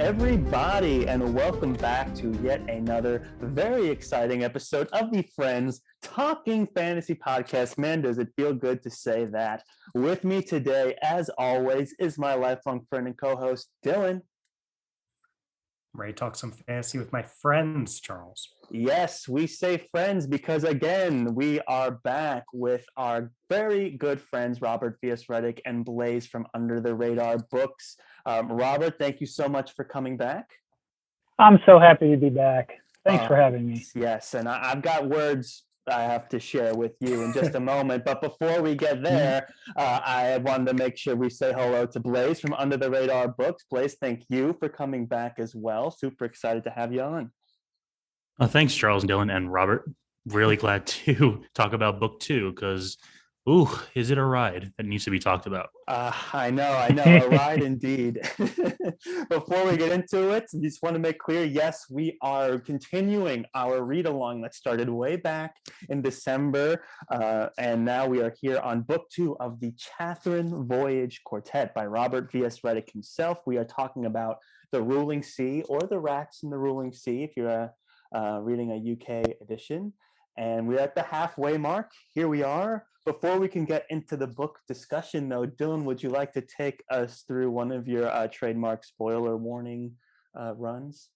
everybody, and welcome back to yet another very exciting episode of the Friends Talking Fantasy Podcast. Man, does it feel good to say that. With me today, as always, is my lifelong friend and co-host, Dylan. Ready to talk some fantasy with my friends, Charles. Yes, we say friends because, again, we are back with our very good friends, Robert V.S. Redick and Blaze from Under the Radar Books. Robert, thank you so much for coming back. I'm so happy to be back. Thanks for having me. Yes, and I've got words I have to share with you in just a moment. But before we get there, I wanted to make sure we say hello to Blaze from Under the Radar Books. Blaze, thank you for coming back as well. Super excited to have you on. Thanks, Charles, Dylan, and Robert. Really glad to talk about book 2 because, is it a ride that needs to be talked about? I know, a ride indeed. Before we get into it, I just want to make clear, yes, we are continuing our read-along that started way back in December, and now we are here on book 2 of the Chathrand Voyage Quartet by Robert V.S. Redick himself. We are talking about the Ruling Sea, or the Rats in the Ruling Sea, if you're reading a UK edition. And we're at the halfway mark. Here we are. Before we can get into the book discussion, though, Dylan, would you like to take us through one of your trademark spoiler warning runs?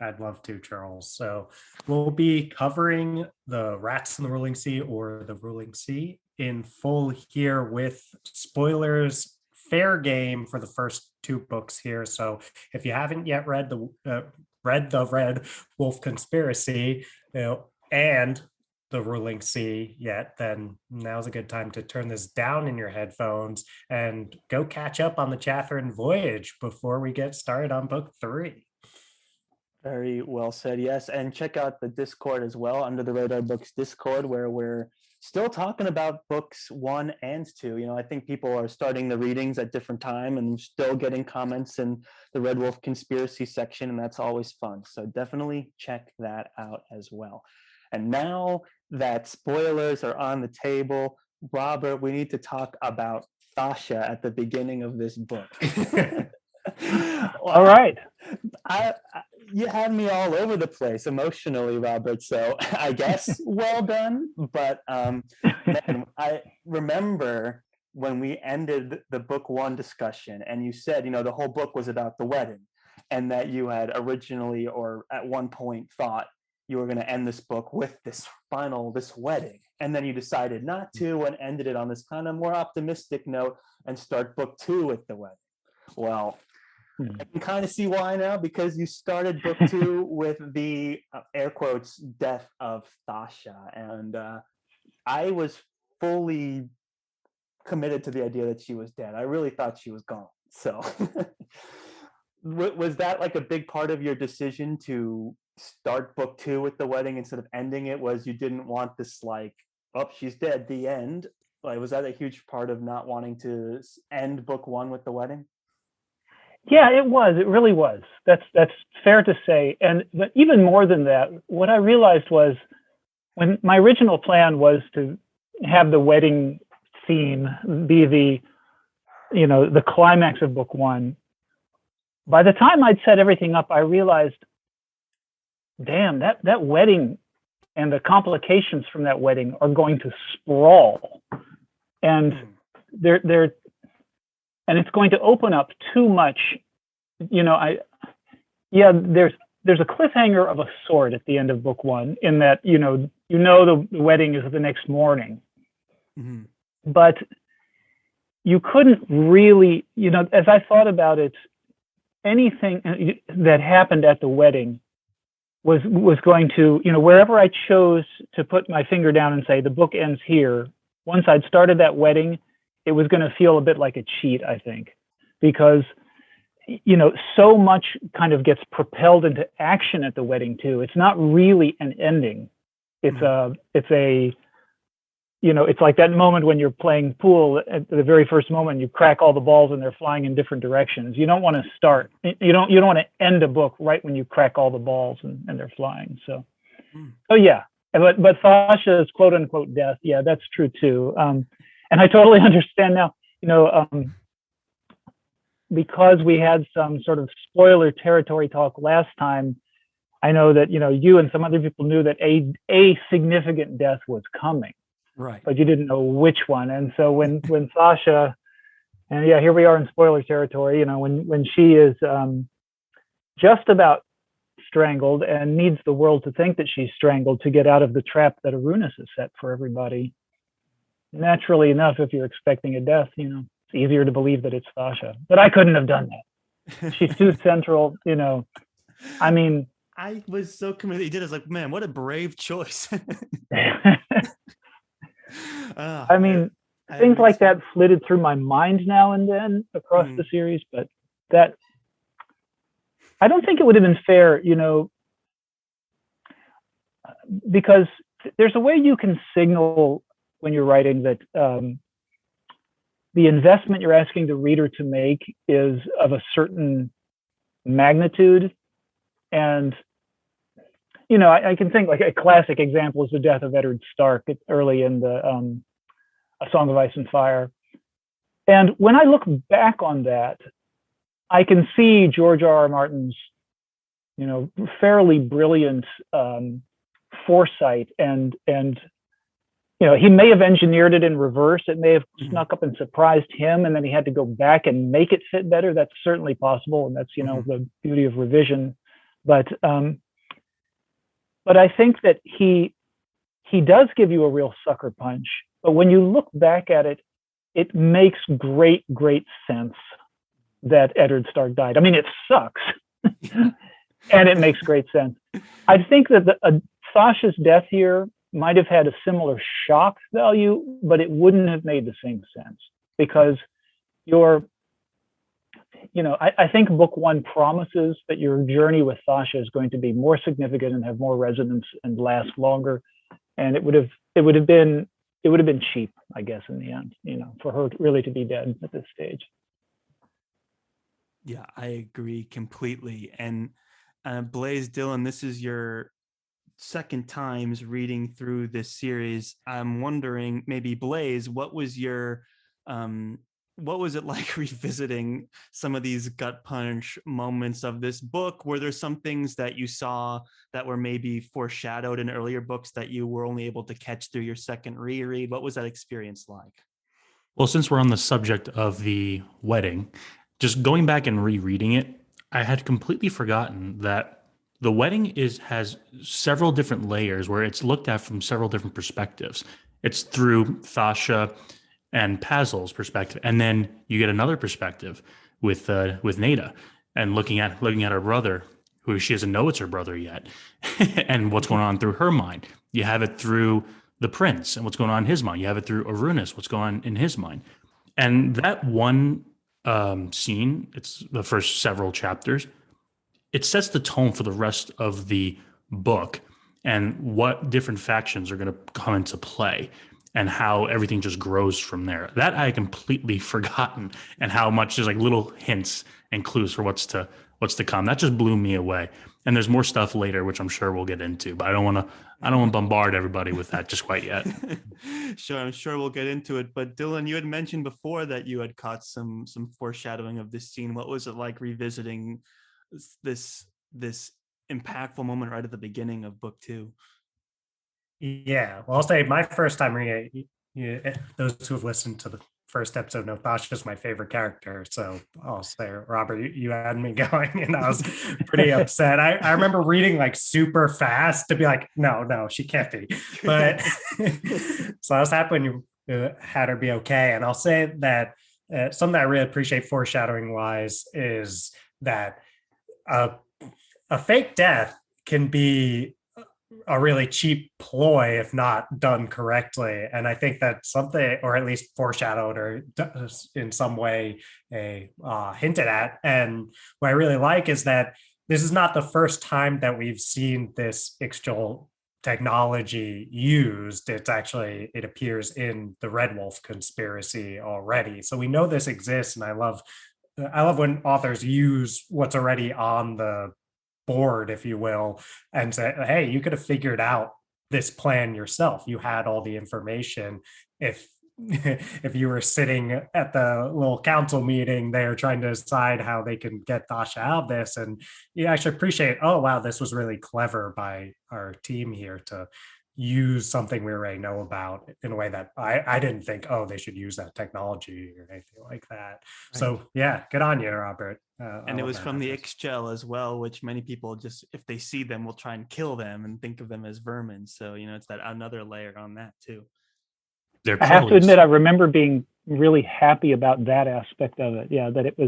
I'd love to, Charles. So we'll be covering the Rats in the Ruling Sea, or the Ruling Sea, in full here with spoilers. Fair game for the first 2 books here. So if you haven't yet read the Red Wolf Conspiracy, and the Ruling Sea yet, then now's a good time to turn this down in your headphones and go catch up on the Chathrand Voyage before we get started on book 3. Very well said, yes. And check out the Discord as well, Under the Radar Books Discord, where we're still talking about books 1 and 2. I think people are starting the readings at different time and still getting comments in the Red Wolf Conspiracy section, and that's always fun. So definitely check that out as well. And now that spoilers are on the table, Robert, we need to talk about Thasha at the beginning of this book. All right. You had me all over the place emotionally, Robert, so I guess well done. But man, I remember when we ended the book 1 discussion, and you said, the whole book was about the wedding, and that you had originally, or at one point, thought you were going to end this book with this wedding, and then you decided not to and ended it on this kind of more optimistic note and start book 2 with the wedding. Well, I can kind of see why now, because you started book 2 with the air quotes death of Thasha, and I was fully committed to the idea that she was dead. I really thought she was gone. So was that like a big part of your decision to start book 2 with the wedding instead of ending it? Was you didn't want this she's dead, the end? Was that a huge part of not wanting to end book 1 with the wedding? Yeah, it was. It really was. That's fair to say. But even more than that, what I realized was, when my original plan was to have the wedding scene be the climax of book 1, by the time I'd set everything up, I realized, damn, that wedding and the complications from that wedding are going to sprawl, and and it's going to open up too much. There's a cliffhanger of a sort at the end of book 1, in that the wedding is the next morning, but you couldn't really, as I thought about it, anything that happened at the wedding was going to, wherever I chose to put my finger down and say the book ends here, once I'd started that wedding, it was going to feel a bit like a cheat, I think, because so much kind of gets propelled into action at the wedding too. It's not really an ending. It's it's like that moment when you're playing pool at the very first moment, you crack all the balls and they're flying in different directions. You don't want to you don't want to end a book right when you crack all the balls and they're flying. So yeah, but Thasha's quote unquote death, yeah, that's true too. And I totally understand now, because we had some sort of spoiler territory talk last time, I know that, you and some other people knew that a significant death was coming, Right. but you didn't know which one. And so when Sasha, and yeah, here we are in spoiler territory, when she is just about strangled and needs the world to think that she's strangled to get out of the trap that Arunus has set for everybody. Naturally enough, if you're expecting a death, it's easier to believe that it's Sasha. But I couldn't have done that. She's too central, I mean, I was so committed. He did. I was like, man, what a brave choice. I mean, things like that flitted through my mind now and then across the series, but that I don't think it would have been fair, because there's a way you can signal when you're writing that the investment you're asking the reader to make is of a certain magnitude. And, I can think like a classic example is the death of Eddard Stark early in the A Song of Ice and Fire. And when I look back on that, I can see George R.R. Martin's, fairly brilliant foresight and he may have engineered it in reverse. It may have snuck up and surprised him, and then he had to go back and make it fit better. That's certainly possible, and that's the beauty of revision. But I think that he does give you a real sucker punch. But when you look back at it, it makes great sense that Eddard Stark died. I mean, it sucks, and it makes great sense. I think that Sasha's death here might have had a similar shock value, but it wouldn't have made the same sense because I think book one promises that your journey with Sasha is going to be more significant and have more resonance and last longer. And it would have been cheap, I guess, in the end, for her really to be dead at this stage. Yeah, I agree completely. And Blaze, Dylan, this is your second times reading through this series. I'm wondering, maybe Blaze, what was it like revisiting some of these gut punch moments of this book? Were there some things that you saw that were maybe foreshadowed in earlier books that you were only able to catch through your second reread? What was that experience like? Well, since we're on the subject of the wedding, just going back and rereading it, I had completely forgotten that the wedding has several different layers where it's looked at from several different perspectives. It's through Thasha and Pazel's perspective, and then you get another perspective with Neda and looking at her brother, who she doesn't know it's her brother yet, and what's going on through her mind. You have it through the prince and what's going on in his mind. You have it through Arunus, what's going on in his mind. And that one scene, it's the first several chapters, it sets the tone for the rest of the book and what different factions are going to come into play and how everything just grows from there. That I had completely forgotten, and how much there's like little hints and clues for what's to come. That just blew me away. And there's more stuff later, which I'm sure we'll get into, but I don't want to bombard everybody with that just quite yet. Sure, I'm sure we'll get into it. But Dylan, you had mentioned before that you had caught some foreshadowing of this scene. What was it like revisiting this impactful moment right at the beginning of book two? Yeah, well, I'll say my first time reading it, those who have listened to the first episode know Thasha's my favorite character. So I'll say, Robert, you had me going, and I was pretty upset. I remember reading like super fast to be like, no, she can't be. But so I was happy when you had her be okay. And I'll say that something I really appreciate foreshadowing wise is that a fake death can be a really cheap ploy if not done correctly. And I think that's something, or at least foreshadowed or in some way hinted at. And what I really like is that this is not the first time that we've seen this external technology used. It appears in the Red Wolf conspiracy already. So we know this exists, and I love when authors use what's already on the board, if you will, and say, hey, you could have figured out this plan yourself. You had all the information. If if you were sitting at the little council meeting there trying to decide how they can get Dasha out of this, and you actually appreciate, oh wow, this was really clever by our team here to use something we already know about in a way that I didn't think, oh, they should use that technology or anything like that. Right. So yeah, good on you, Robert. And it was from the Ixchel as well, which many people just, if they see them, will try and kill them and think of them as vermin. So, it's that another layer on that too. I have to admit, I remember being really happy about that aspect of it. Yeah, that it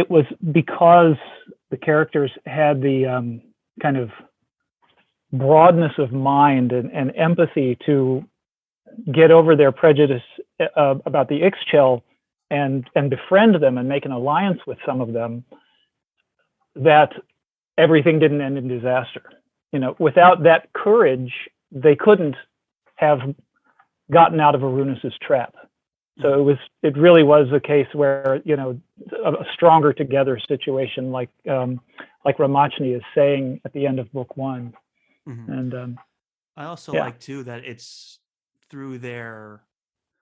was because the characters had the kind of broadness of mind and empathy to get over their prejudice about the Ixchel and befriend them and make an alliance with some of them, that everything didn't end in disaster. Without that courage, they couldn't have gotten out of Arunus's trap. So it really was a case where, a stronger together situation, like Ramachny is saying at the end of book 1. Mm-hmm. And I also like too that it's through their,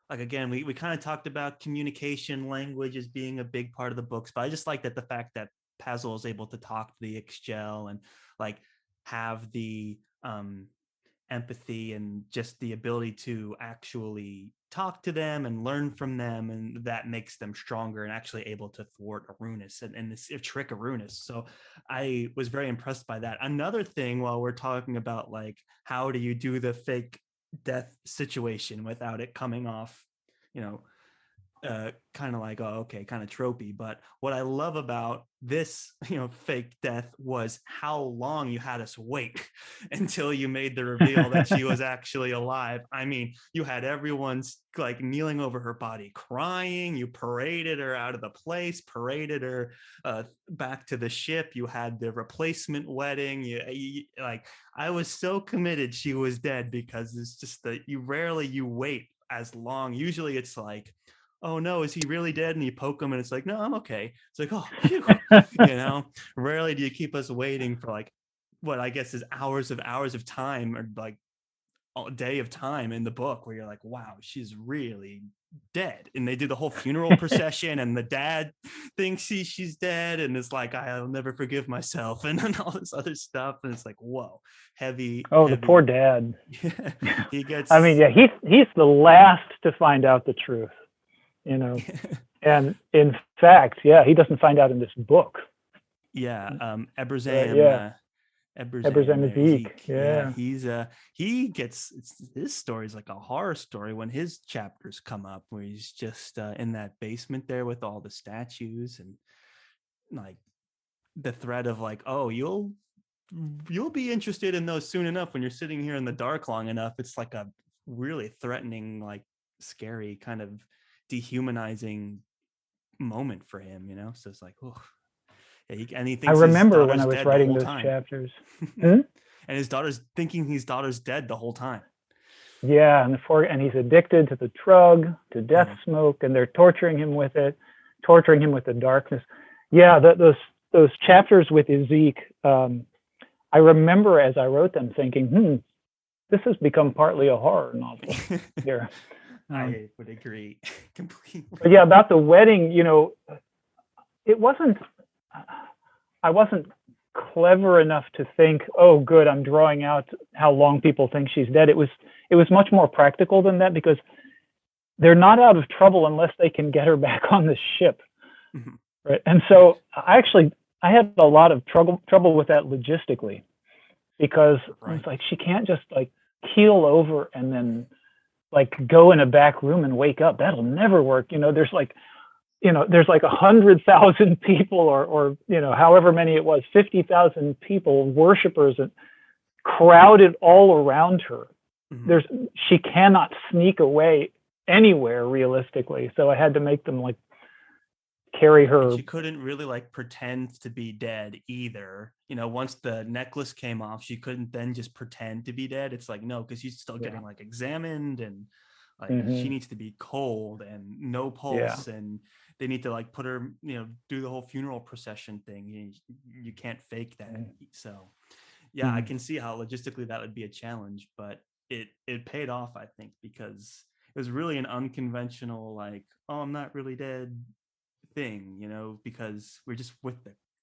like, again, we kind of talked about communication language as being a big part of the books, but I just like that the fact that Pazel is able to talk to the Ixchel and like have the empathy and just the ability to actually talk to them and learn from them, and that makes them stronger and actually able to thwart Arunus and this trick Arunus. So I was very impressed by that. Another thing, while we're talking about like how do you do the fake death situation without it coming off, kind of like, oh, okay, kind of tropey. But what I love about this, fake death was how long you had us wait until you made the reveal that she was actually alive. I mean, you had everyone's like kneeling over her body, crying. You paraded her out of the place, paraded her back to the ship. You had the replacement wedding. You like, I was so committed she was dead, because it's just that you wait as long. Usually it's like, oh no, is he really dead? And you poke him and it's like, no, I'm okay. It's like, oh, phew. Rarely do you keep us waiting for like what I guess is hours of time, or like a day of time in the book, where you're like, wow, she's really dead. And they do the whole funeral procession and the dad thinks she's dead and it's like, I'll never forgive myself, and then all this other stuff, and it's like, whoa, heavy. The poor dad. He gets, I mean, yeah, he's the last to find out the truth. And in fact, he doesn't find out in this book. Eberzam, Eberzam. He gets, his story is like a horror story when his chapters come up, where he's just in that basement there with all the statues, and like the threat of like, oh, you'll be interested in those soon enough when you're sitting here in the dark long enough. It's like a really threatening, like scary kind of dehumanizing moment for him, so it's like, oh, yeah, he thinks, I remember when I was writing those chapters. And his daughter's thinking his daughter's dead the whole time. Yeah, and he's addicted to the drug, to death smoke, and they're torturing him with it, torturing him with the darkness. Yeah, those chapters with Ezek, I remember as I wrote them thinking, this has become partly a horror novel here. I would agree completely. But yeah, about the wedding, I wasn't clever enough to think, oh, good, I'm drawing out how long people think she's dead. It was much more practical than that, because they're not out of trouble unless they can get her back on the ship. Mm-hmm. Right. And so I had a lot of trouble with that logistically, because it's like, she can't just like keel over and then like go in a back room and wake up. That'll never work. There's like 100,000 people or however many it was, 50,000 people, worshipers, and crowded all around her. Mm-hmm. She cannot sneak away anywhere realistically. So I had to make them like carry her. And she couldn't really like pretend to be dead either. Once the necklace came off, she couldn't then just pretend to be dead. It's like, no, because she's still getting like examined, and like she needs to be cold and no pulse, and they need to like put her, do the whole funeral procession thing. You can't fake that. So I can see how logistically that would be a challenge, but it paid off, I think, because was really an unconventional, like, oh, I'm not really dead thing, because we're just with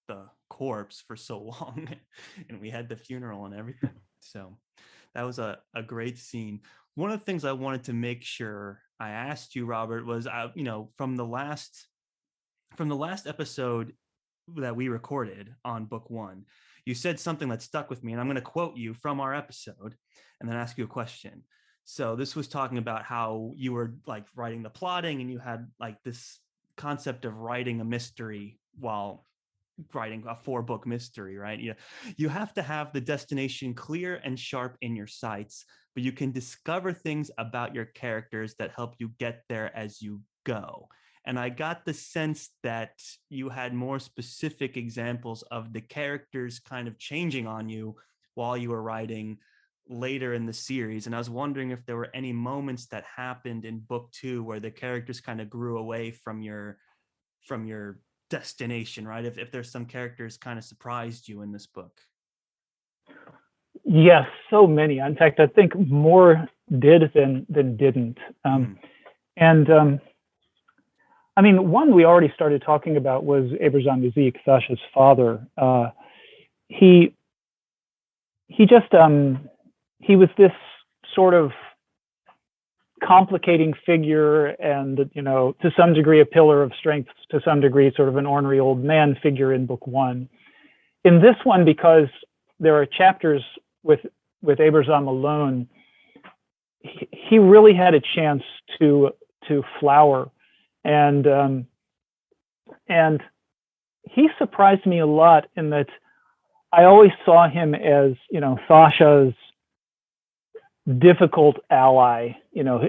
the corpse for so long and we had the funeral and everything. So that was a great scene. One of the things I wanted to make sure I asked you, Robert, was, from the last episode that we recorded on book one, you said something that stuck with me, and I'm going to quote you from our episode and then ask you a question. So this was talking about how you were like writing the plotting, and you had like this concept of writing a mystery while writing a 4-book mystery, right? You have to have the destination clear and sharp in your sights, but you can discover things about your characters that help you get there as you go. And I got the sense that you had more specific examples of the characters kind of changing on you while you were writing later in the series. And I was wondering if there were any moments that happened in book 2 where the characters kind of grew away from your destination, right? If there's some characters kind of surprised you in this book. Yes, so many. In fact, I think more did than didn't. And I mean, one we already started talking about was Abraham Yazik, Sasha's father. He was this sort of complicating figure, and to some degree a pillar of strength, to some degree sort of an ornery old man figure in book 1. In this one, because there are chapters with Abraham alone, he really had a chance to flower, and he surprised me a lot in that I always saw him as Sasha's difficult ally,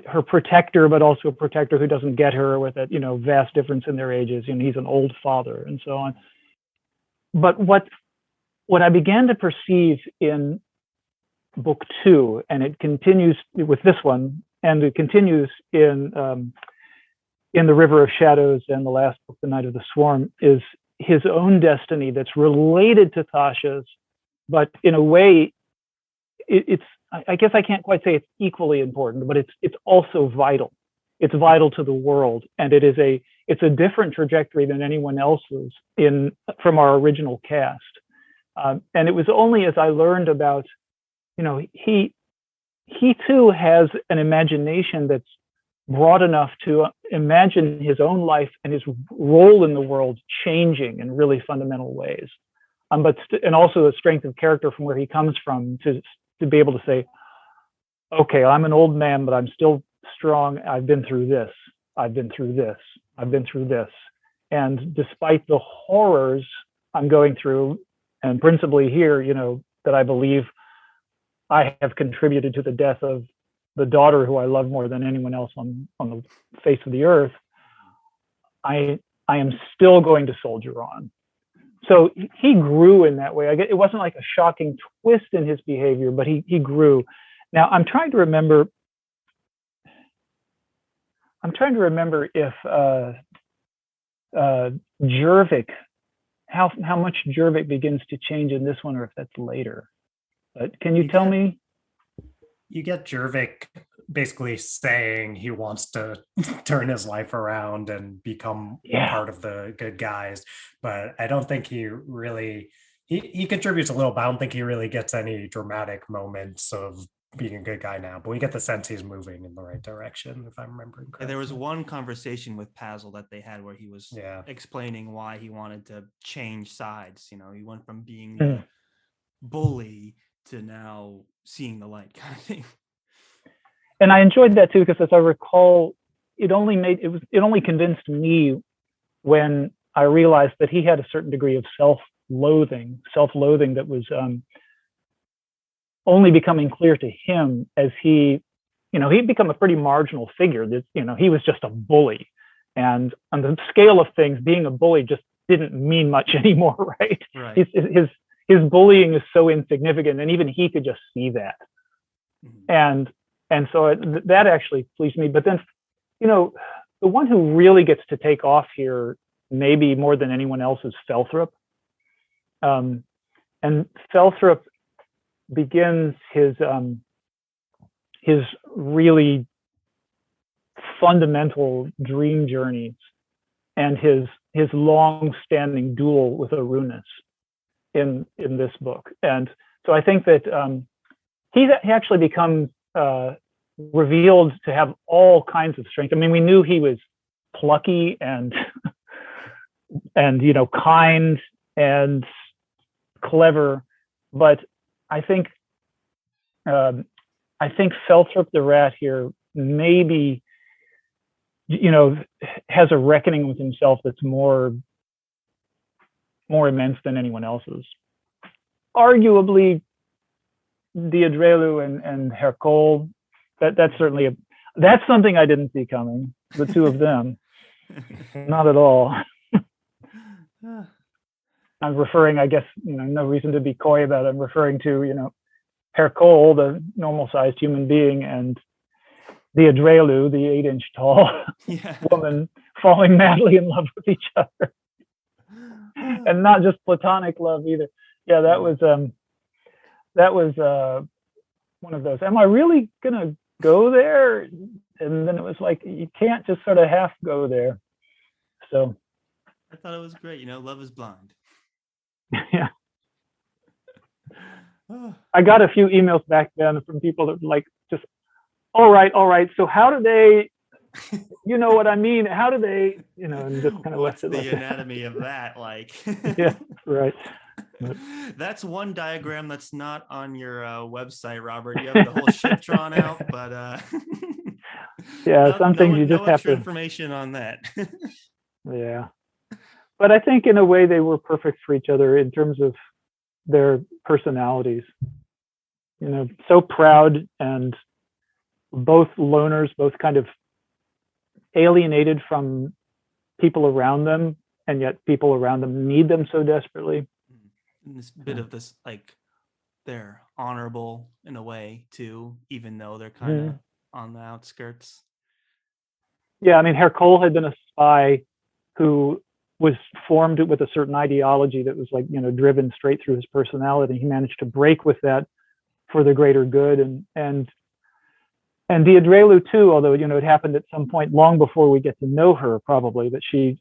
her protector, but also a protector who doesn't get her, with that vast difference in their ages. He's an old father and so on. But what I began to perceive in book 2, and it continues with this one, and it continues in The River of Shadows and the last book, The Night of the Swarm, is his own destiny that's related to Tasha's, but in a way, I guess I can't quite say it's equally important, but it's also vital. It's vital to the world, and it's a different trajectory than anyone else's from our original cast. And it was only as I learned about, he too has an imagination that's broad enough to imagine his own life and his role in the world changing in really fundamental ways. And also a strength of character from where he comes from to be able to say, okay, I'm an old man, but I'm still strong. I've been through this. I've been through this. I've been through this. And despite the horrors I'm going through, and principally here, that I believe I have contributed to the death of the daughter who I love more than anyone else on the face of the earth, I am still going to soldier on. So he grew in that way. It wasn't like a shocking twist in his behavior, but he grew. Now I'm trying to remember if Jervik, how much Jervik begins to change in this one, or if that's later. But can you tell me? You get Jervik basically saying he wants to turn his life around and become part of the good guys, but I don't think he really he contributes a little, but I don't think he really gets any dramatic moments of being a good guy now. But we get the sense he's moving in the right direction, if I'm remembering correctly. There was one conversation with Pazel that they had where he was explaining why he wanted to change sides. He went from being the bully to now seeing the light, kind of thing. And I enjoyed that too, because as I recall, it only convinced me when I realized that he had a certain degree of self-loathing that was only becoming clear to him as he'd become a pretty marginal figure. That he was just a bully, and on the scale of things, being a bully just didn't mean much anymore, right? His bullying is so insignificant, and even he could just see that. And so that actually pleased me. But then, the one who really gets to take off here, maybe more than anyone else, is Felthrop. And Felthrop begins his really fundamental dream journeys and his long-standing duel with Arunus in this book. And so I think that he actually becomes revealed to have all kinds of strength. I mean, we knew he was plucky and kind and clever, but I think Felthrop the Rat here maybe has a reckoning with himself that's more immense than anyone else's. Arguably, Diadrelu and Hercule, that's certainly that's something I didn't see coming. The two of them, not at all. I'm referring, I guess, no reason to be coy about it. I'm referring to, Hercule, the normal-sized human being, and Diadrelu, the 8-inch tall woman, falling madly in love with each other, and not just platonic love either. Yeah, that was one of those. Am I really gonna go there? And then it was like, you can't just sort of half go there. So I thought it was great. Love is blind. Yeah. I got a few emails back then from people that were like, just, all right. So how do they, you know what I mean? How do they, and just kind of What's left it the like anatomy of that like? Yeah, right. That's one diagram that's not on your website, Robert. You have the whole ship drawn out, but yeah, some things you just no have extra to information on that. Yeah. But I think in a way they were perfect for each other in terms of their personalities. So proud and both loners, both kind of alienated from people around them, and yet people around them need them so desperately. And this bit of this, like, they're honorable in a way too, even though they're kind of on the outskirts. Yeah, I mean, Hercule had been a spy who was formed with a certain ideology that was driven straight through his personality. He managed to break with that for the greater good, and Diadrelu too, although it happened at some point long before we get to know her, probably, that she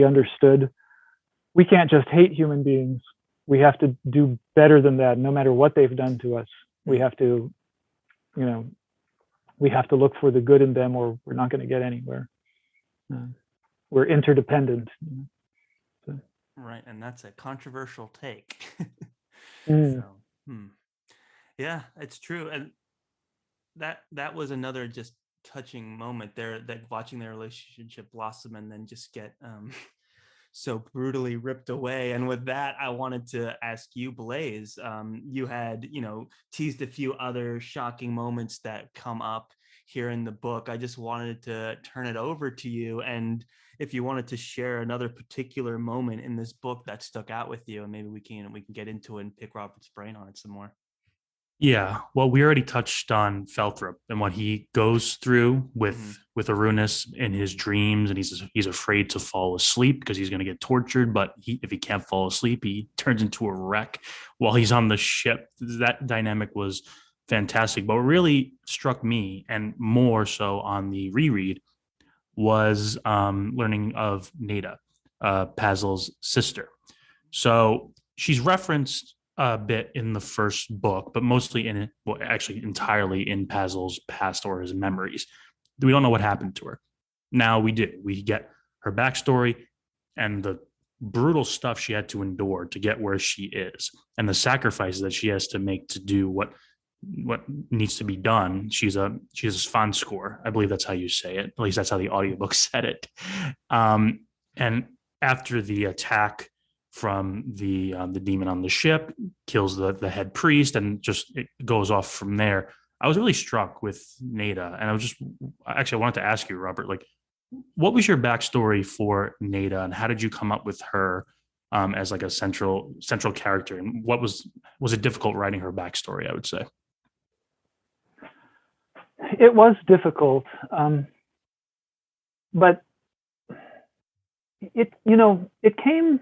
understood we can't just hate human beings. We have to do better than that. No matter what they've done to us, we have to look for the good in them, or we're not going to get anywhere. We're interdependent. So. Right, and that's a controversial take. So, yeah, it's true, and that was another just touching moment there, that watching their relationship blossom and then just get so brutally ripped away. And with that, I wanted to ask you, Blaze, you had teased a few other shocking moments that come up here in the book. I just wanted to turn it over to you, and if you wanted to share another particular moment in this book that stuck out with you, and maybe we can get into it and pick Robert's brain on it some more. Yeah, well, we already touched on Felthrop and what he goes through with Arunus in his dreams, and he's afraid to fall asleep because he's going to get tortured. But if he can't fall asleep, he turns into a wreck while he's on the ship. That dynamic was fantastic. But what really struck me, and more so on the reread, was learning of Neda, Pazel's sister. So she's referenced a bit in the first book, but mostly actually entirely in Pazel's past or his memories. We don't know what happened to her. Now we do. We get her backstory and the brutal stuff she had to endure to get where she is, and the sacrifices that she has to make to do what needs to be done. She's a Svanskor. I believe that's how you say it. At least that's how the audiobook said it. And after the attack from the demon on the ship, kills the head priest, and just it goes off from there. I was really struck with Neda, and I wanted to ask you, Robert, like, what was your backstory for Neda, and how did you come up with her as like a central character, and what was it difficult writing her backstory? I would say it was difficult, but it came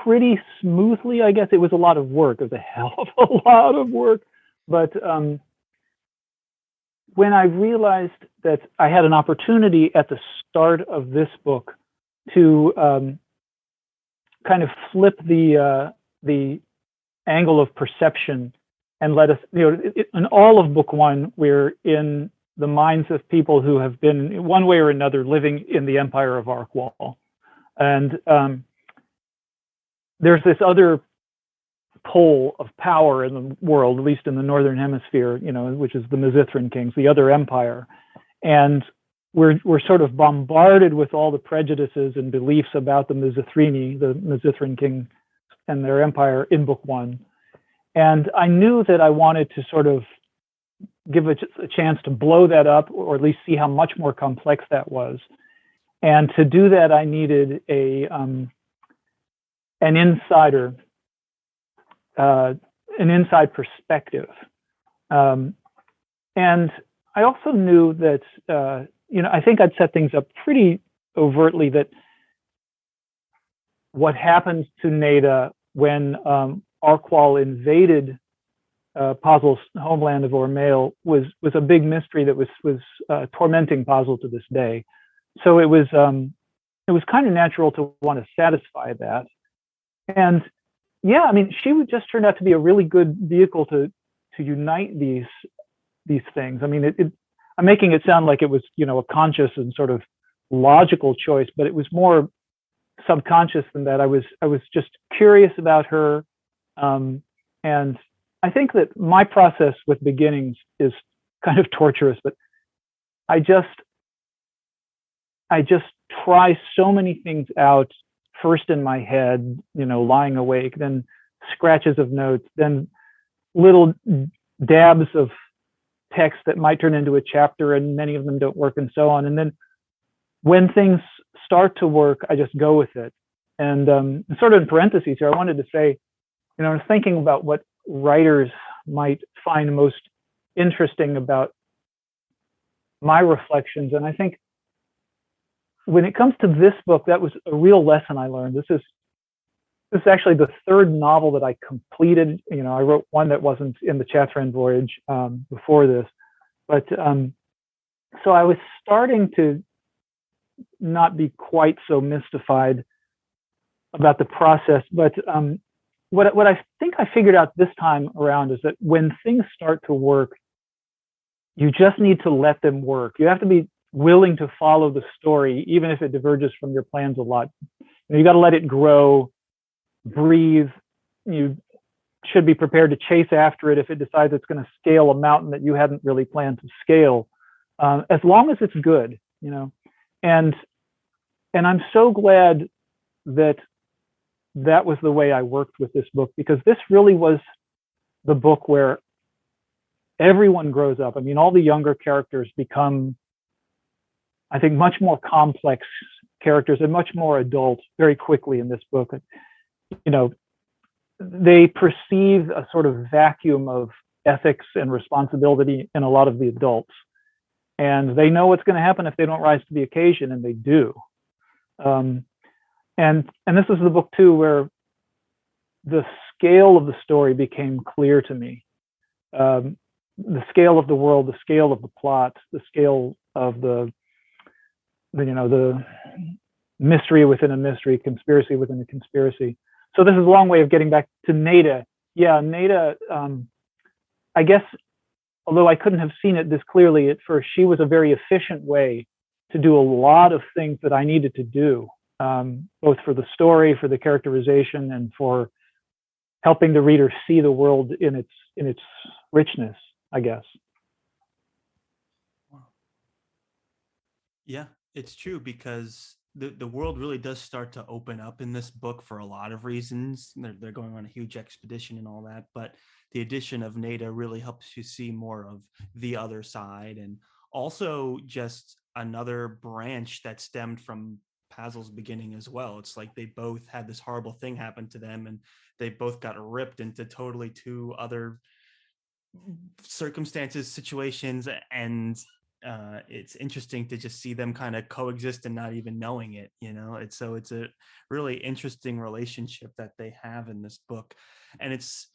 pretty smoothly, I guess. It was a lot of work. It was a hell of a lot of work, but when I realized that I had an opportunity at the start of this book to kind of flip the angle of perception and let us, in all of book one, we're in the minds of people who have been, one way or another, living in the empire of Arkwall. And there's this other pole of power in the world, at least in the northern hemisphere, which is the Chathrand kings, the other empire. And we're sort of bombarded with all the prejudices and beliefs about the Chathrand king and their empire in book one. And I knew that I wanted to sort of give a chance to blow that up, or at least see how much more complex that was. And to do that, I needed an inside perspective. And I also knew that, I think I'd set things up pretty overtly, that what happened to Neda when Arkwall invaded Pazel's homeland of Ormail was a big mystery that was tormenting Pazel to this day. So it was kind of natural to want to satisfy that. And yeah, I mean, she would just turn out to be a really good vehicle to unite these things. I mean, I'm making it sound like it was, a conscious and sort of logical choice, but it was more subconscious than that. I was just curious about her, and I think that my process with beginnings is kind of torturous, but I just try so many things out, first in my head, lying awake, then scratches of notes, then little dabs of text that might turn into a chapter, and many of them don't work, and so on. And then when things start to work, I just go with it. And sort of in parentheses here, I wanted to say, I was thinking about what writers might find most interesting about my reflections. And I think when it comes to this book, that was a real lesson I learned. This is actually the third novel that I completed. I wrote one that wasn't in the Chathrand voyage before this, but so I was starting to not be quite so mystified about the process. But what I think I figured out this time around is that when things start to work, you just need to let them work. You have to be willing to follow the story, even if it diverges from your plans a lot. You got to let it grow, breathe. You should be prepared to chase after it if it decides it's going to scale a mountain that you hadn't really planned to scale, as long as it's good, And I'm so glad that was the way I worked with this book, because this really was the book where everyone grows up. I mean, all the younger characters become, I think, much more complex characters and much more adult very quickly in this book. They perceive a sort of vacuum of ethics and responsibility in a lot of the adults. And they know what's going to happen if they don't rise to the occasion, and they do. And this is the book too where the scale of the story became clear to me. The scale of the world, the scale of the plot, the scale of the mystery within a mystery, conspiracy within a conspiracy. So this is a long way of getting back to Neda. Yeah, Neda, I guess, although I couldn't have seen it this clearly at first, she was a very efficient way to do a lot of things that I needed to do, both for the story, for the characterization, and for helping the reader see the world in its richness, I guess. Yeah, it's true, because the world really does start to open up in this book for a lot of reasons. They're going on a huge expedition and all that, but the addition of Neda really helps you see more of the other side, and also just another branch that stemmed from Pazel's beginning as well. It's like they both had this horrible thing happen to them, and they both got ripped into totally two other circumstances, situations, and it's interesting to just see them kind of coexist and not even knowing it. It's a really interesting relationship that they have in this book. And it's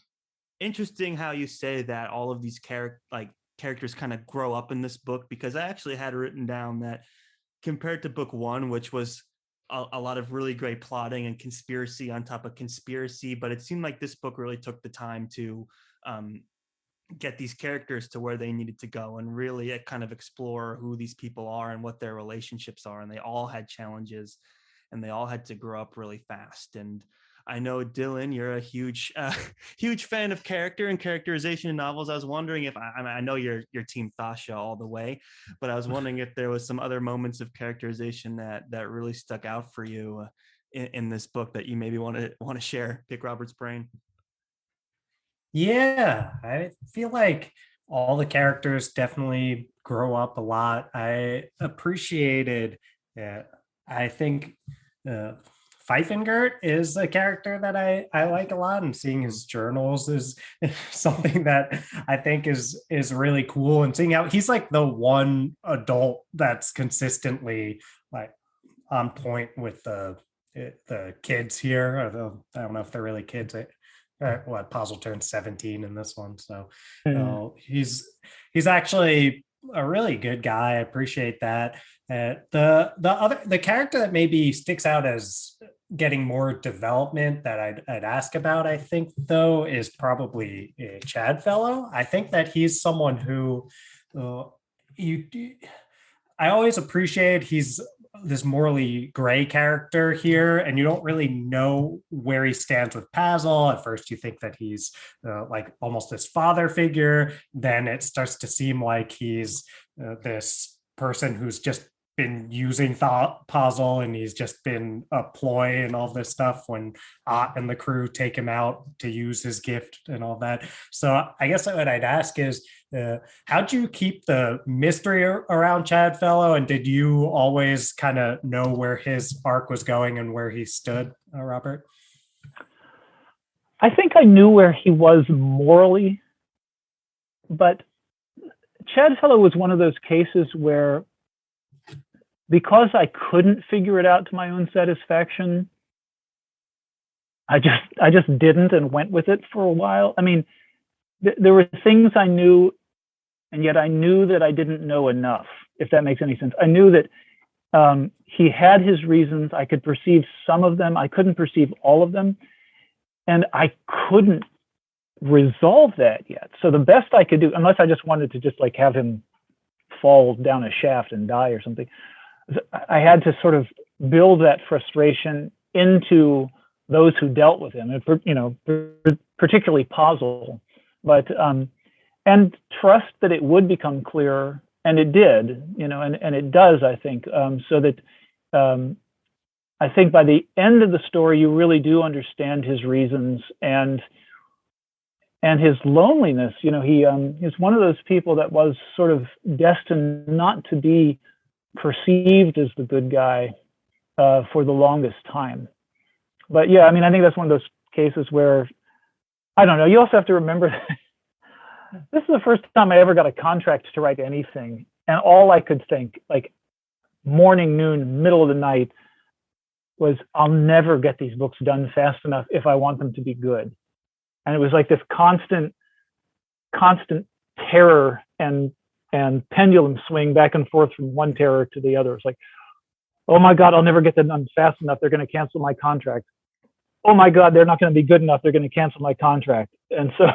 interesting how you say that all of these characters kind of grow up in this book, because I actually had written down that compared to book one, which was a lot of really great plotting and conspiracy on top of conspiracy, but it seemed like this book really took the time to get these characters to where they needed to go and really kind of explore who these people are and what their relationships are. And they all had challenges and they all had to grow up really fast. And I know, Dylan, you're a huge fan of character and characterization in novels. I was wondering if I know you're team Thasha all the way, but I was wondering if there was some other moments of characterization that really stuck out for you in this book that you maybe want to share. Pick Robert's brain. Yeah, I feel like all the characters definitely grow up a lot. I appreciated, I think Pfeifengert is a character that I like a lot, and seeing his journals is something that I think is really cool. And seeing how he's like the one adult that's consistently like on point with the kids here. I don't know if they're really kids. Pazel turned 17 in this one, so he's actually a really good guy. I appreciate that. The character that maybe sticks out as getting more development that I'd ask about, I think, though, is probably Chadfellow. I think that he's someone who I always appreciate. He's this morally gray character here, and you don't really know where he stands with Pazel. At first you think that he's like almost this father figure, then it starts to seem like he's this person who's just been using Pazel, and he's just been a ploy and all this stuff when Ott and the crew take him out to use his gift and all that. So I guess what I'd ask is, how'd you keep the mystery around Chadfellow, and did you always kind of know where his arc was going and where he stood, Robert? I think I knew where he was morally, but Chadfellow was one of those cases where, because I couldn't figure it out to my own satisfaction, I just didn't and went with it for a while. I mean, there were things I knew, and yet I knew that I didn't know enough, if that makes any sense. I knew that he had his reasons. I could perceive some of them. I couldn't perceive all of them. And I couldn't resolve that yet. So the best I could do, unless I just wanted to just like have him fall down a shaft and die or something, I had to sort of build that frustration into those who dealt with him, and particularly Pazel, but and trust that it would become clearer, and it did, and it does, I think, so that I think by the end of the story, you really do understand his reasons and his loneliness. He's one of those people that was sort of destined not to be perceived as the good guy for the longest time. But yeah, I mean, I think that's one of those cases where, I don't know, you also have to remember that this is the first time I ever got a contract to write anything. And all I could think, like morning, noon, middle of the night, was I'll never get these books done fast enough if I want them to be good. And it was like this constant terror and pendulum swing back and forth from one terror to the other. It's like, oh my God, I'll never get them done fast enough. They're going to cancel my contract. Oh my God, they're not going to be good enough. They're going to cancel my contract. And so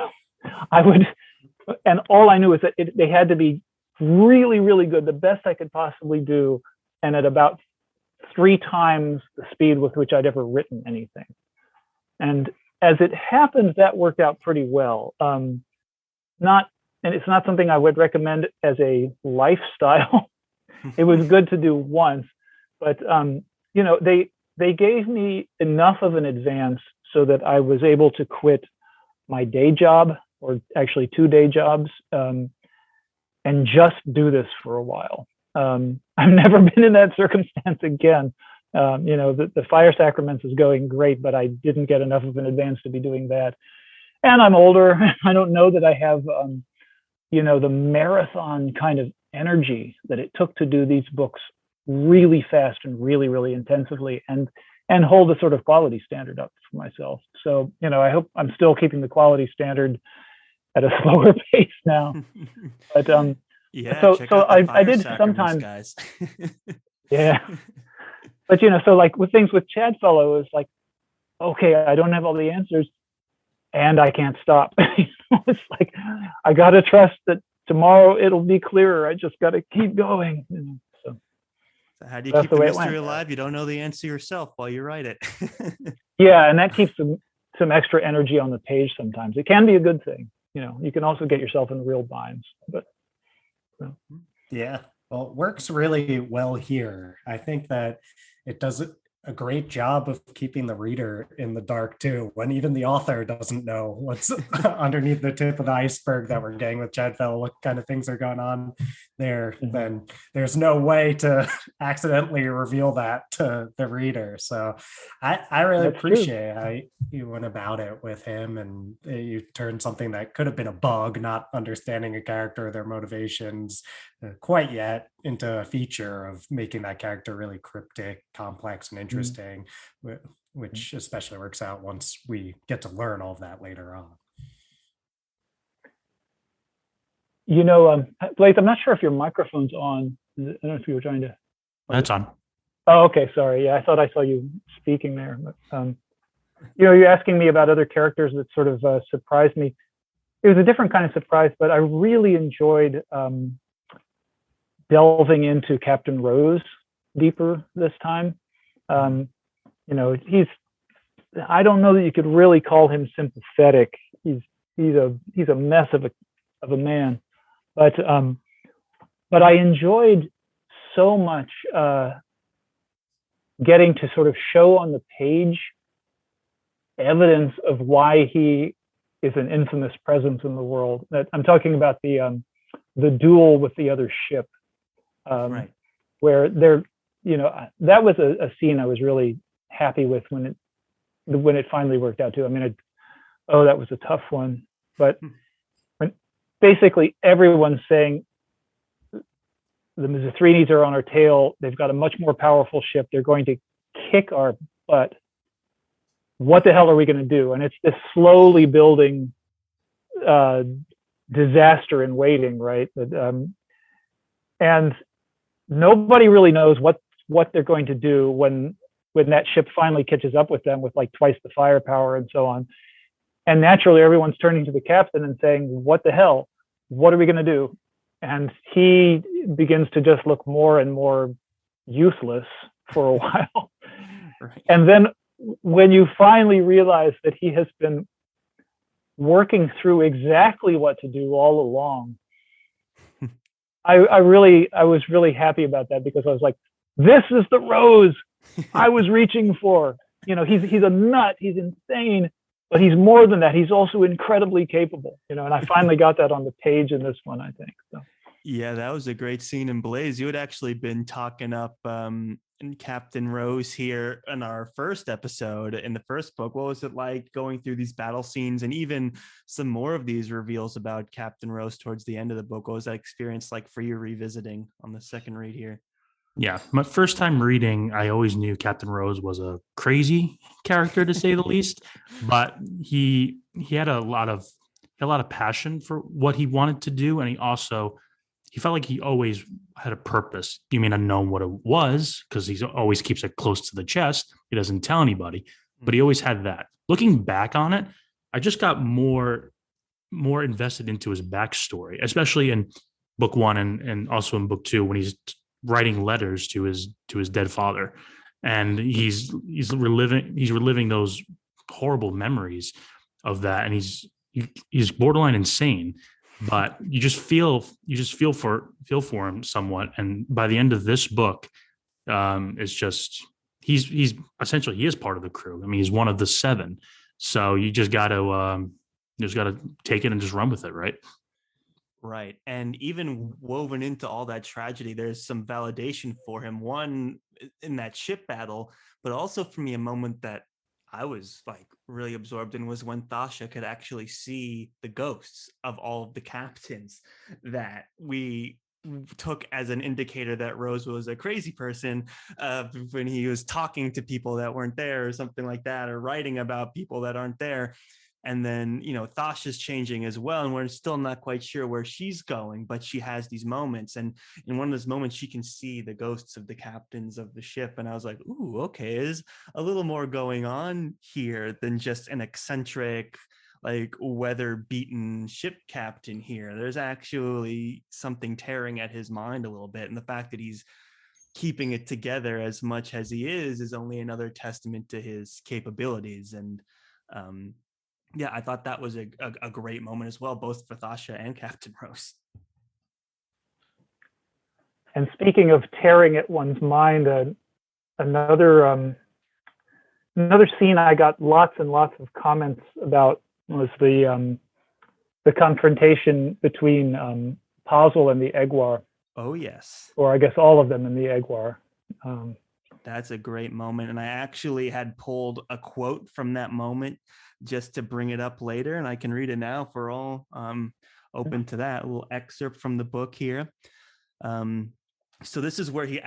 and all I knew is that they had to be really, really good, the best I could possibly do, and at about 3 times the speed with which I'd ever written anything. And as it happened, that worked out pretty well. And it's not something I would recommend as a lifestyle. It was good to do once, but they gave me enough of an advance so that I was able to quit my day job, or actually 2 day jobs, and just do this for a while. I've never been in that circumstance again. The fire sacraments is going great, but I didn't get enough of an advance to be doing that. And I'm older. I don't know that I have the marathon kind of energy that it took to do these books really fast and really, really intensively, and hold a sort of quality standard up for myself. So, I hope I'm still keeping the quality standard at a slower pace now. But yeah, so check so out the I fire did sacraments, sometimes, guys. yeah. But so like with things with Chadfellow, it's like, okay, I don't have all the answers, and I can't stop. It's like I gotta trust that tomorrow it'll be clearer. I just gotta keep going. So So how do you that's keep the the way it mystery went. alive? You don't know the answer yourself while you write it. Yeah, and that keeps some extra energy on the page sometimes. It can be a good thing. You can also get yourself in real binds. But Yeah, well, it works really well here. I think that it does a great job of keeping the reader in the dark too, when even the author doesn't know what's underneath the tip of the iceberg that we're getting with Chadfellow, what kind of things are going on there. Then there's no way to accidentally reveal that to the reader. So I really appreciate how you went about it with him, and you turned something that could have been a bug, not understanding a character, their motivations quite yet, into a feature of making that character really cryptic, complex, and interesting, which especially works out once we get to learn all of that later on. Blaze, I'm not sure if your microphone's on. I don't know if you were trying to. That's on. Oh, okay. Sorry. Yeah, I thought I saw you speaking there. But, you're asking me about other characters that sort of surprised me. It was a different kind of surprise, but I really enjoyed delving into Captain Rose deeper this time. He's, I don't know that you could really call him sympathetic. He's a mess of a man, but I enjoyed so much getting to sort of show on the page evidence of why he is an infamous presence in the world. That I'm talking about the duel with the other ship, Right. where they're, that was a scene I was really happy with when it finally worked out too. I mean, that was a tough one, but when basically everyone's saying the Mizrathrinis are on our tail, they've got a much more powerful ship, they're going to kick our butt. What the hell are we going to do? And it's this slowly building disaster in waiting, right? And nobody really knows what they're going to do when that ship finally catches up with them with like twice the firepower and so on. And naturally, everyone's turning to the captain and saying, what the hell? What are we going to do? And he begins to just look more and more useless for a while. Right. And then when you finally realize that he has been working through exactly what to do all along, I was really happy about that, because I was like, this is the Rose I was reaching for. He's a nut, he's insane, but he's more than that. He's also incredibly capable, and I finally got that on the page in this one, I think. So. Yeah, that was a great scene in Blaze. You had actually been talking up Captain Rose here in our first episode in the first book. What was it like going through these battle scenes and even some more of these reveals about Captain Rose towards the end of the book? What was that experience like for you revisiting on the second read here? Yeah, my first time reading, I always knew Captain Rose was a crazy character, to say the least, but he had a lot of passion for what he wanted to do, and he felt like he always had a purpose. You may not know what it was, because he always keeps it close to the chest. He doesn't tell anybody, but he always had that. Looking back on it, I just got more invested into his backstory, especially in book one and also in book two, when he's writing letters to his dead father, and he's reliving those horrible memories of that, and he's borderline insane. But you just feel for him somewhat, and by the end of this book, it's just he's essentially, he is part of the crew. I mean, he's one of the 7, so you just got to take it and just run with it, right? Right. And even woven into all that tragedy, there's some validation for him. One, in that ship battle, but also for me, a moment that I was like really absorbed in was when Thasha could actually see the ghosts of all of the captains that we took as an indicator that Rose was a crazy person, when he was talking to people that weren't there or something like that, or writing about people that aren't there. And then, Thasha's changing as well, and we're still not quite sure where she's going, but she has these moments. And in one of those moments, she can see the ghosts of the captains of the ship. And I was like, ooh, okay, there's a little more going on here than just an eccentric, like weather-beaten ship captain here. There's actually something tearing at his mind a little bit. And the fact that he's keeping it together as much as he is only another testament to his capabilities. And yeah, I thought that was a great moment as well, both for Thasha and Captain Rose. And speaking of tearing at one's mind, another scene I got lots and lots of comments about was the confrontation between Pazel and the Egwar. Oh yes, or I guess all of them in the Egwar. That's a great moment, and I actually had pulled a quote from that moment just to bring it up later, and I can read it now for all open to that. A little excerpt from the book here. So this is where he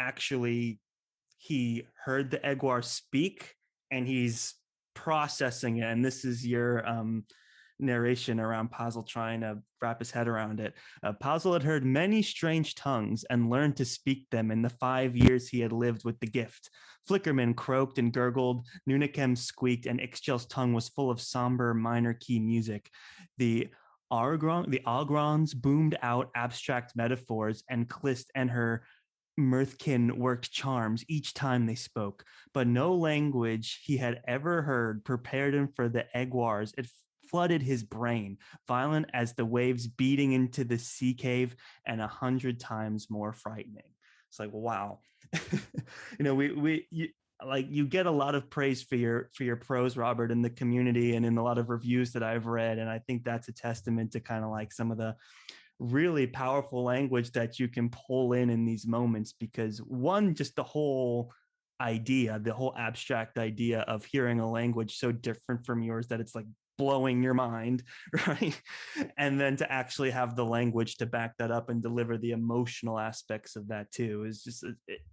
heard the Egwar speak, and he's processing it, and this is your narration around Pazel trying to wrap his head around it. Pazel had heard many strange tongues and learned to speak them in the 5 years he had lived with the gift. Flickerman croaked and gurgled, Nunikem squeaked, and Ixchel's tongue was full of somber minor key music. The Algrons boomed out abstract metaphors, and Klist and her Mirthkin worked charms each time they spoke, but no language he had ever heard prepared him for the Egwars. It flooded his brain, violent as the waves beating into the sea cave, and 100 times more frightening. It's like, wow. You get a lot of praise for your prose, Robert, in the community and in a lot of reviews that I've read, and I think that's a testament to kind of like some of the really powerful language that you can pull in these moments, because one, just the whole idea, the whole abstract idea of hearing a language so different from yours that it's like blowing your mind, right? And then to actually have the language to back that up and deliver the emotional aspects of that too is just,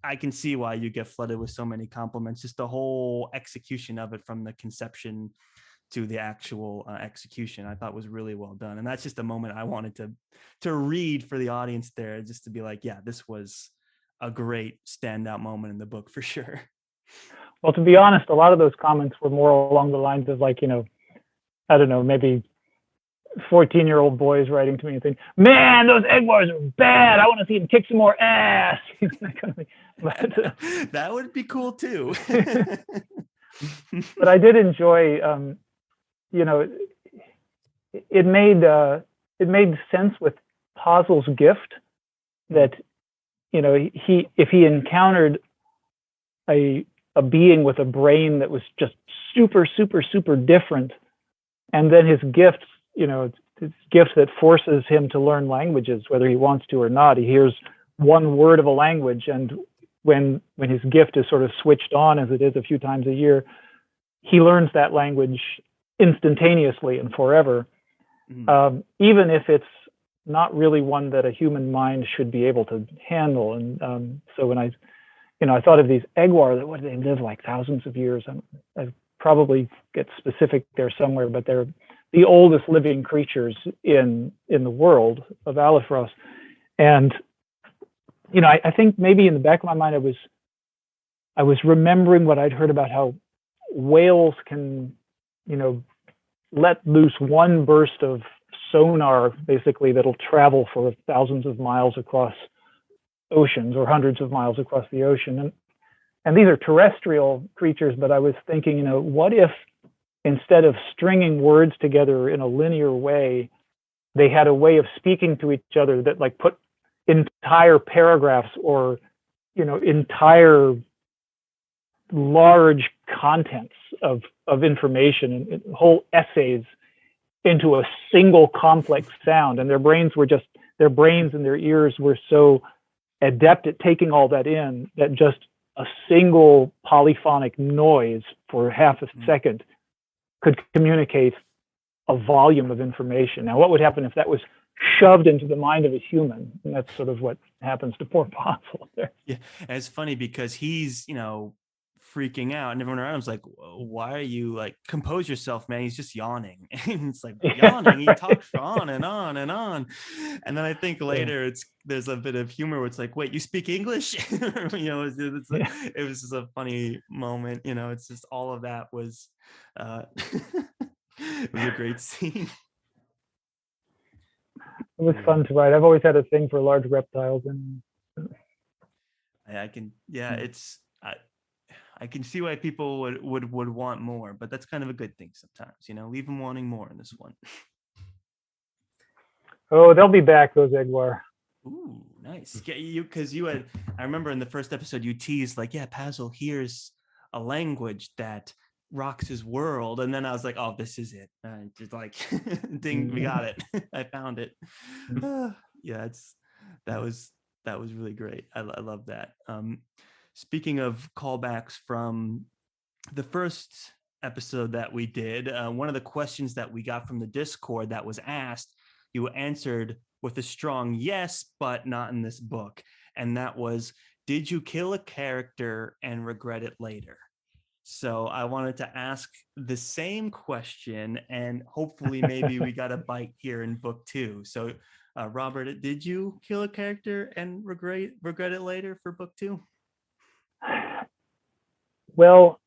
I can see why you get flooded with so many compliments. Just the whole execution of it, from the conception to the actual execution, I thought was really well done. And that's just a moment I wanted to read for the audience there, just to be like, yeah, this was a great standout moment in the book for sure. Well, to be honest, a lot of those comments were more along the lines of like, I don't know, maybe 14-year-old boys writing to me and saying, man, those Egwars are bad. I want to see them kick some more ass. But, that would be cool too. But I did enjoy, it made sense with Pazel's gift that, if he encountered a being with a brain that was just super, super, super different, and then his gift, his gift that forces him to learn languages, whether he wants to or not. He hears one word of a language, and when his gift is sort of switched on, as it is a few times a year, he learns that language instantaneously and forever, even if it's not really one that a human mind should be able to handle. And so when I thought of these Egwar, that what, they live like thousands of years. I probably get specific there somewhere, but they're the oldest living creatures in the world of Alifros. And I think maybe in the back of my mind I was remembering what I'd heard about how whales can let loose one burst of sonar, basically, that'll travel for thousands of miles across oceans, or hundreds of miles across the ocean. And these are terrestrial creatures, but I was thinking, what if instead of stringing words together in a linear way, they had a way of speaking to each other that like put entire paragraphs or, entire large contents of information and whole essays into a single complex sound. And their brains and their ears were so adept at taking all that in that just a single polyphonic noise for half a second could communicate a volume of information. Now, what would happen if that was shoved into the mind of a human? And that's sort of what happens to poor Pazel there. Yeah, and it's funny because he's, freaking out, and everyone around him's like, why are you like, compose yourself, man, he's just yawning. And it's like, yawning, he talks on and on and on. And then I think later there's a bit of humor where it's like, wait, you speak English? It was just a funny moment, it's just all of that was it was a great scene. It was fun to write. I've always had a thing for large reptiles, and I can see why people would want more, but that's kind of a good thing sometimes, leave them wanting more in this one. Oh, they'll be back, those Egwar. Ooh, nice. Because you had, I remember in the first episode you teased like, yeah, Pazel hears a language that rocks his world, and then I was like, oh, this is it. Just like, ding, we got it. I found it. Yeah, that was really great. I love that. Speaking of callbacks from the first episode that we did, one of the questions that we got from the Discord that was asked, you answered with a strong yes, but not in this book. And that was, did you kill a character and regret it later? So I wanted to ask the same question, and hopefully maybe we got a bite here in book 2. So Robert, did you kill a character and regret it later for book 2? Well,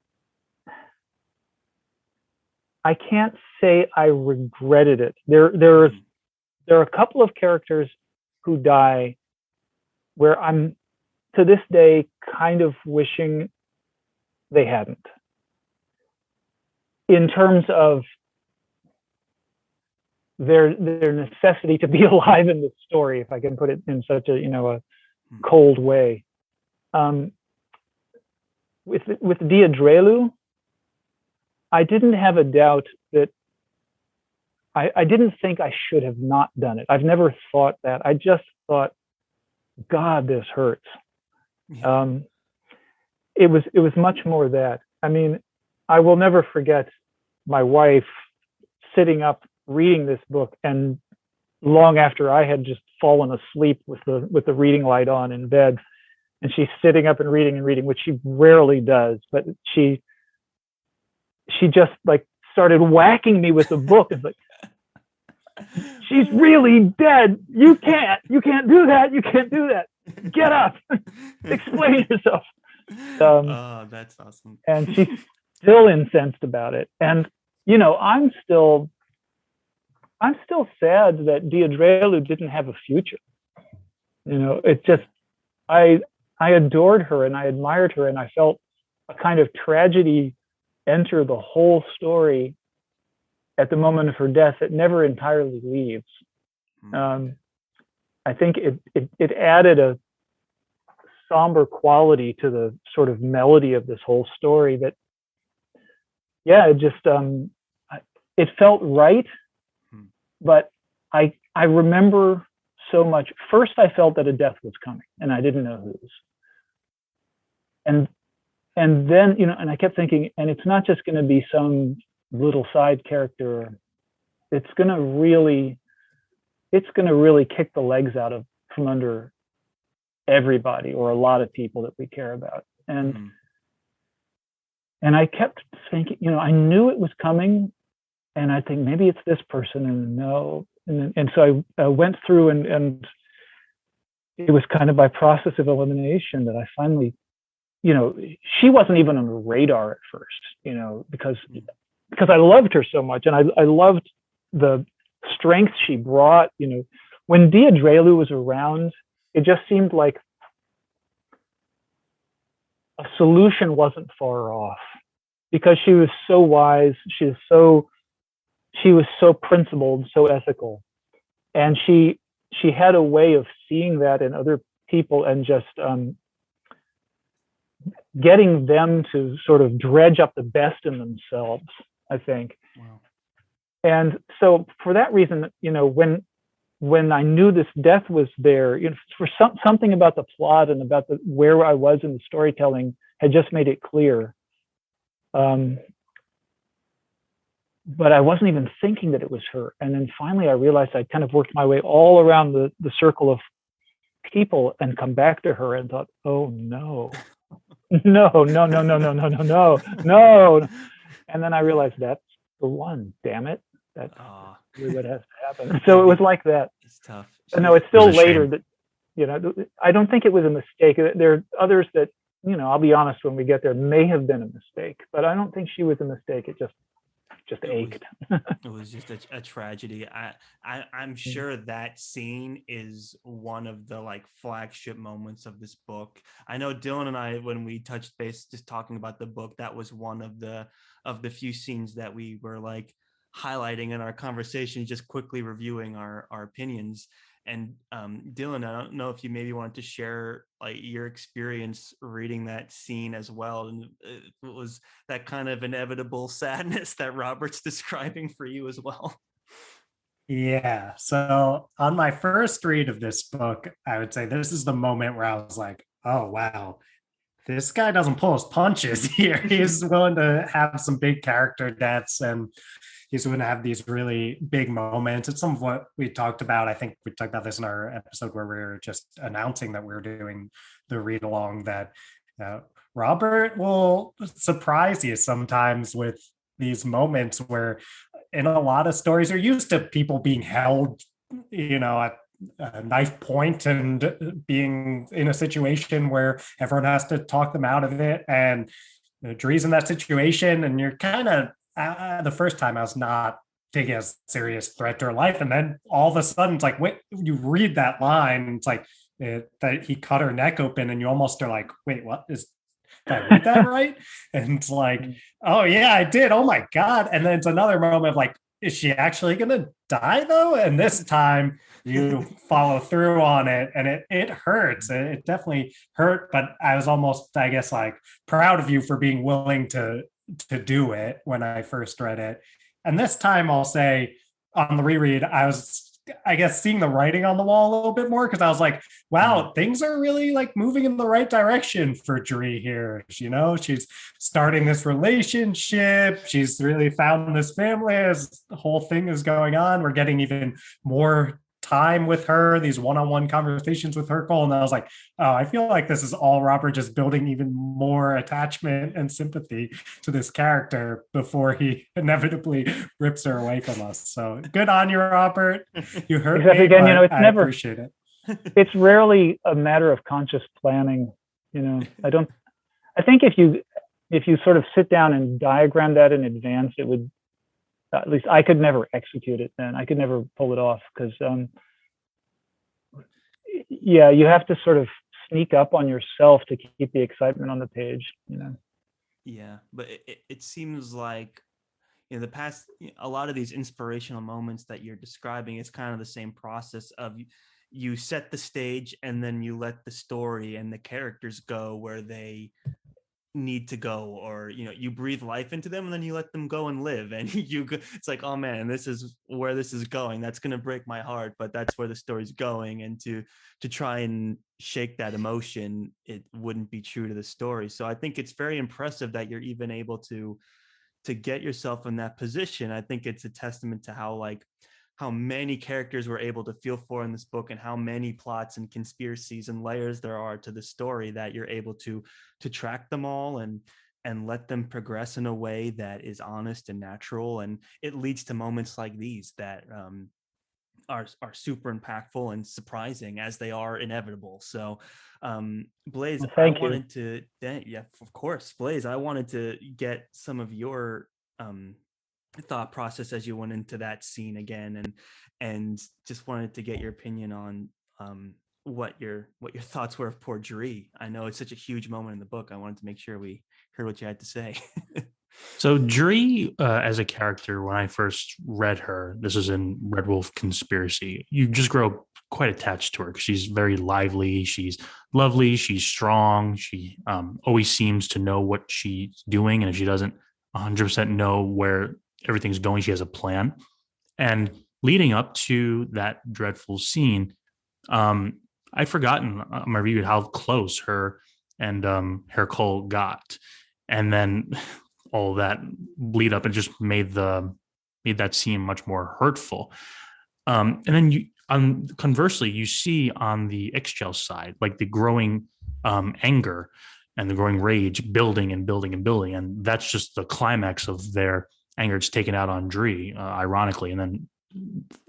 I can't say I regretted it. There are a couple of characters who die where I'm, to this day, kind of wishing they hadn't. In terms of their necessity to be alive in the story, if I can put it in such a cold way. With Diadrelu, I didn't have a doubt that I didn't think I should have not done it. I've never thought that. I just thought, God, this hurts. Yeah. It was much more that. I mean, I will never forget my wife sitting up reading this book, and long after I had just fallen asleep with the reading light on in bed, and she's sitting up and reading, which she rarely does, but she just like started whacking me with the book. It's like, she's really dead. You can't do that. You can't do that. Get up. Explain yourself. Oh, that's awesome. And she's still incensed about it. And, I'm still sad that Diadrelu didn't have a future. It just, I adored her and I admired her, and I felt a kind of tragedy enter the whole story at the moment of her death that never entirely leaves. I think it added a somber quality to the sort of melody of this whole story that, it just, it felt right, but I remember so much. First, I felt that a death was coming, and I didn't know whose. And then, and I kept thinking, and it's not just going to be some little side character. It's going to really kick the legs out from under everybody, or a lot of people that we care about. And I kept thinking, I knew it was coming, and I think maybe it's this person, and no. And so I went through, and it was kind of by process of elimination that I finally, she wasn't even on the radar at first, because I loved her so much, and I loved the strength she brought. When Diadrelu was around, it just seemed like a solution wasn't far off, because she was so wise, she was so principled, so ethical, and she had a way of seeing that in other people, and just getting them to sort of dredge up the best in themselves, I think. Wow. And so for that reason, when I knew this death was there, for something about the plot and about where I was in the storytelling had just made it clear. But I wasn't even thinking that it was her. And then finally I realized I kind of worked my way all around the circle of people and come back to her and thought, oh no, no, no, no, no, no, no, no, no, no. And then I realized that's the one. Damn it, that's Ah, really what has to happen. So it was like that. it's tough. But no, it's It was still a later shame. that, you know, I don't think it was a mistake. There are others that, you know, I'll be honest, when we get there, may have been a mistake, but I don't think she was a mistake. It just It was, ached. it was just a tragedy. I'm sure that scene is one of the like flagship moments of this book. I know Dylan and I, when we touched base just talking about the book, that was one of the few scenes that we were like highlighting in our conversation, just quickly reviewing our opinions. And Dylan, I don't know if you maybe wanted to share like your experience reading that scene as well, and it was that kind of inevitable sadness that Robert's describing for you as well. Yeah. So on my first read of this book, I would say this is the moment where I was like, oh, wow, this guy doesn't pull his punches here. He's willing to have some big character deaths, and he's going to have these really big moments. It's some of what we talked about. I think we talked about this in our episode where we were just announcing that we were doing the read along, that Robert will surprise you sometimes with these moments where in a lot of stories you're used to people being held, you know, at a knife point and being in a situation where everyone has to talk them out of it. And Dree's in that situation, and you're kind of the first time I was not taking a serious threat to her life, and then all of a sudden it's like, wait, you read that line, it's like that he cut her neck open, and you almost are like, wait, what is? Did I read that right? And it's like, oh yeah, I did. Oh my god! And then it's another moment of like, is she actually gonna die though? And this time you follow through on it, and it hurts. It definitely hurt, but I was almost, I guess, like proud of you for being willing to do it when I first read it. And this time I'll say on the reread, I was, I guess, seeing the writing on the wall a little bit more, because I was like, wow, things are really like moving in the right direction for Dree here. You know, she's starting this relationship. She's really found this family as the whole thing is going on. We're getting even more time with her, these one-on-one conversations with her, Cole. And I was like, oh, I feel like this is all Robert just building even more attachment and sympathy to this character before he inevitably rips her away from us. So good on you, Robert. You hurt Except me, again, but you know, it's I never, appreciate it. it's rarely a matter of conscious planning. You know, I think if you sort of sit down and diagram that in advance, it would, at least I could never execute it then. I could never pull it off, because yeah, you have to sort of sneak up on yourself to keep the excitement on the page, you know. Yeah, but it seems like, you know, the past, a lot of these inspirational moments that you're describing, it's kind of the same process of you set the stage and then you let the story and the characters go where they need to go, or, you know, you breathe life into them and then you let them go and live, and it's like, oh man, this is where this is going, that's going to break my heart, but that's where the story's going. And to try and shake that emotion, it wouldn't be true to the story. So I think it's very impressive that you're even able to get yourself in that position. I think it's a testament to how many characters we're able to feel for in this book, and how many plots and conspiracies and layers there are to the story, that you're able to track them all and let them progress in a way that is honest and natural. And it leads to moments like these that are super impactful and surprising, as they are inevitable. So Blaze, well, thank you. wanted to, yeah, of course, Blaze, I wanted to get some of your thought process as you went into that scene again, and just wanted to get your opinion on what your thoughts were of poor Dree. I know it's such a huge moment in the book. I wanted to make sure we heard what you had to say. So Dree, as a character, when I first read her, this is in Red Wolf Conspiracy, you just grow quite attached to her, because she's very lively, she's lovely, she's strong, she always seems to know what she's doing, and if she doesn't 100% know where everything's going, she has a plan. And leading up to that dreadful scene, I'd forgotten on my review how close her and Herr Cole got, and then all that lead up and just made that scene much more hurtful. And then conversely, you see on the Ixchel side, like the growing anger and the growing rage building and building and building. And that's just the climax of their anger. It's taken out on Dree, ironically, and then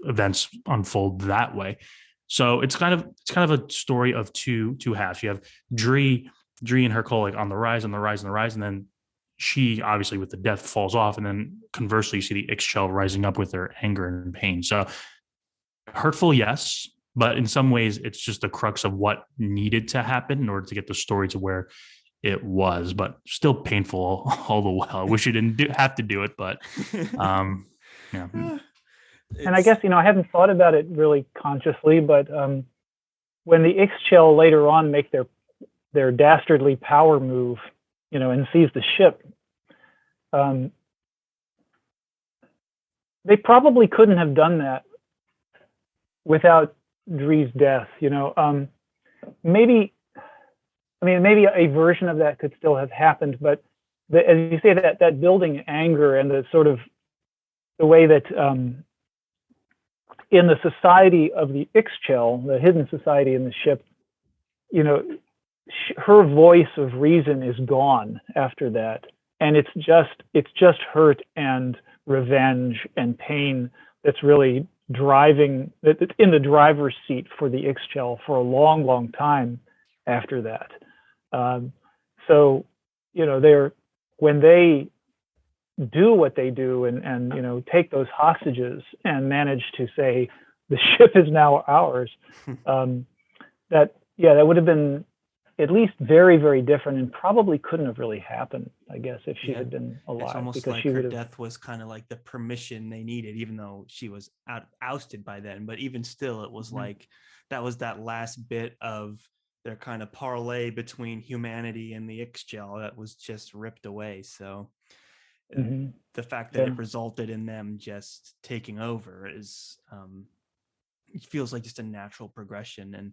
events unfold that way. So it's kind of a story of two halves. You have Dree and her call like on the rise, and then she obviously with the death falls off, and then conversely you see the Ixchel rising up with their anger and pain. So hurtful, yes, but in some ways it's just the crux of what needed to happen in order to get the story to where it was, but still painful all the while. I wish you didn't have to do it, but yeah. And I guess, I haven't thought about it really consciously, but when the Ixchel later on make their dastardly power move, and seize the ship, they probably couldn't have done that without Dree's death. Maybe a version of that could still have happened, but as you say, that building anger and the sort of the way that in the society of the Ixchel, the hidden society in the ship, her voice of reason is gone after that, and it's just hurt and revenge and pain that's really driving, that's in the driver's seat for the Ixchel for a long, long time after that. So when they do what they do and take those hostages and manage to say the ship is now ours, that would have been at least very, very different, and probably couldn't have really happened, I guess, if she had been alive. It's almost because like she her would have... death was kind of like the permission they needed, even though she was ousted by then. But even still, it was like that was that last bit of their kind of parlay between humanity and the Ixchel that was just ripped away. So the fact that it resulted in them just taking over is it feels like just a natural progression. And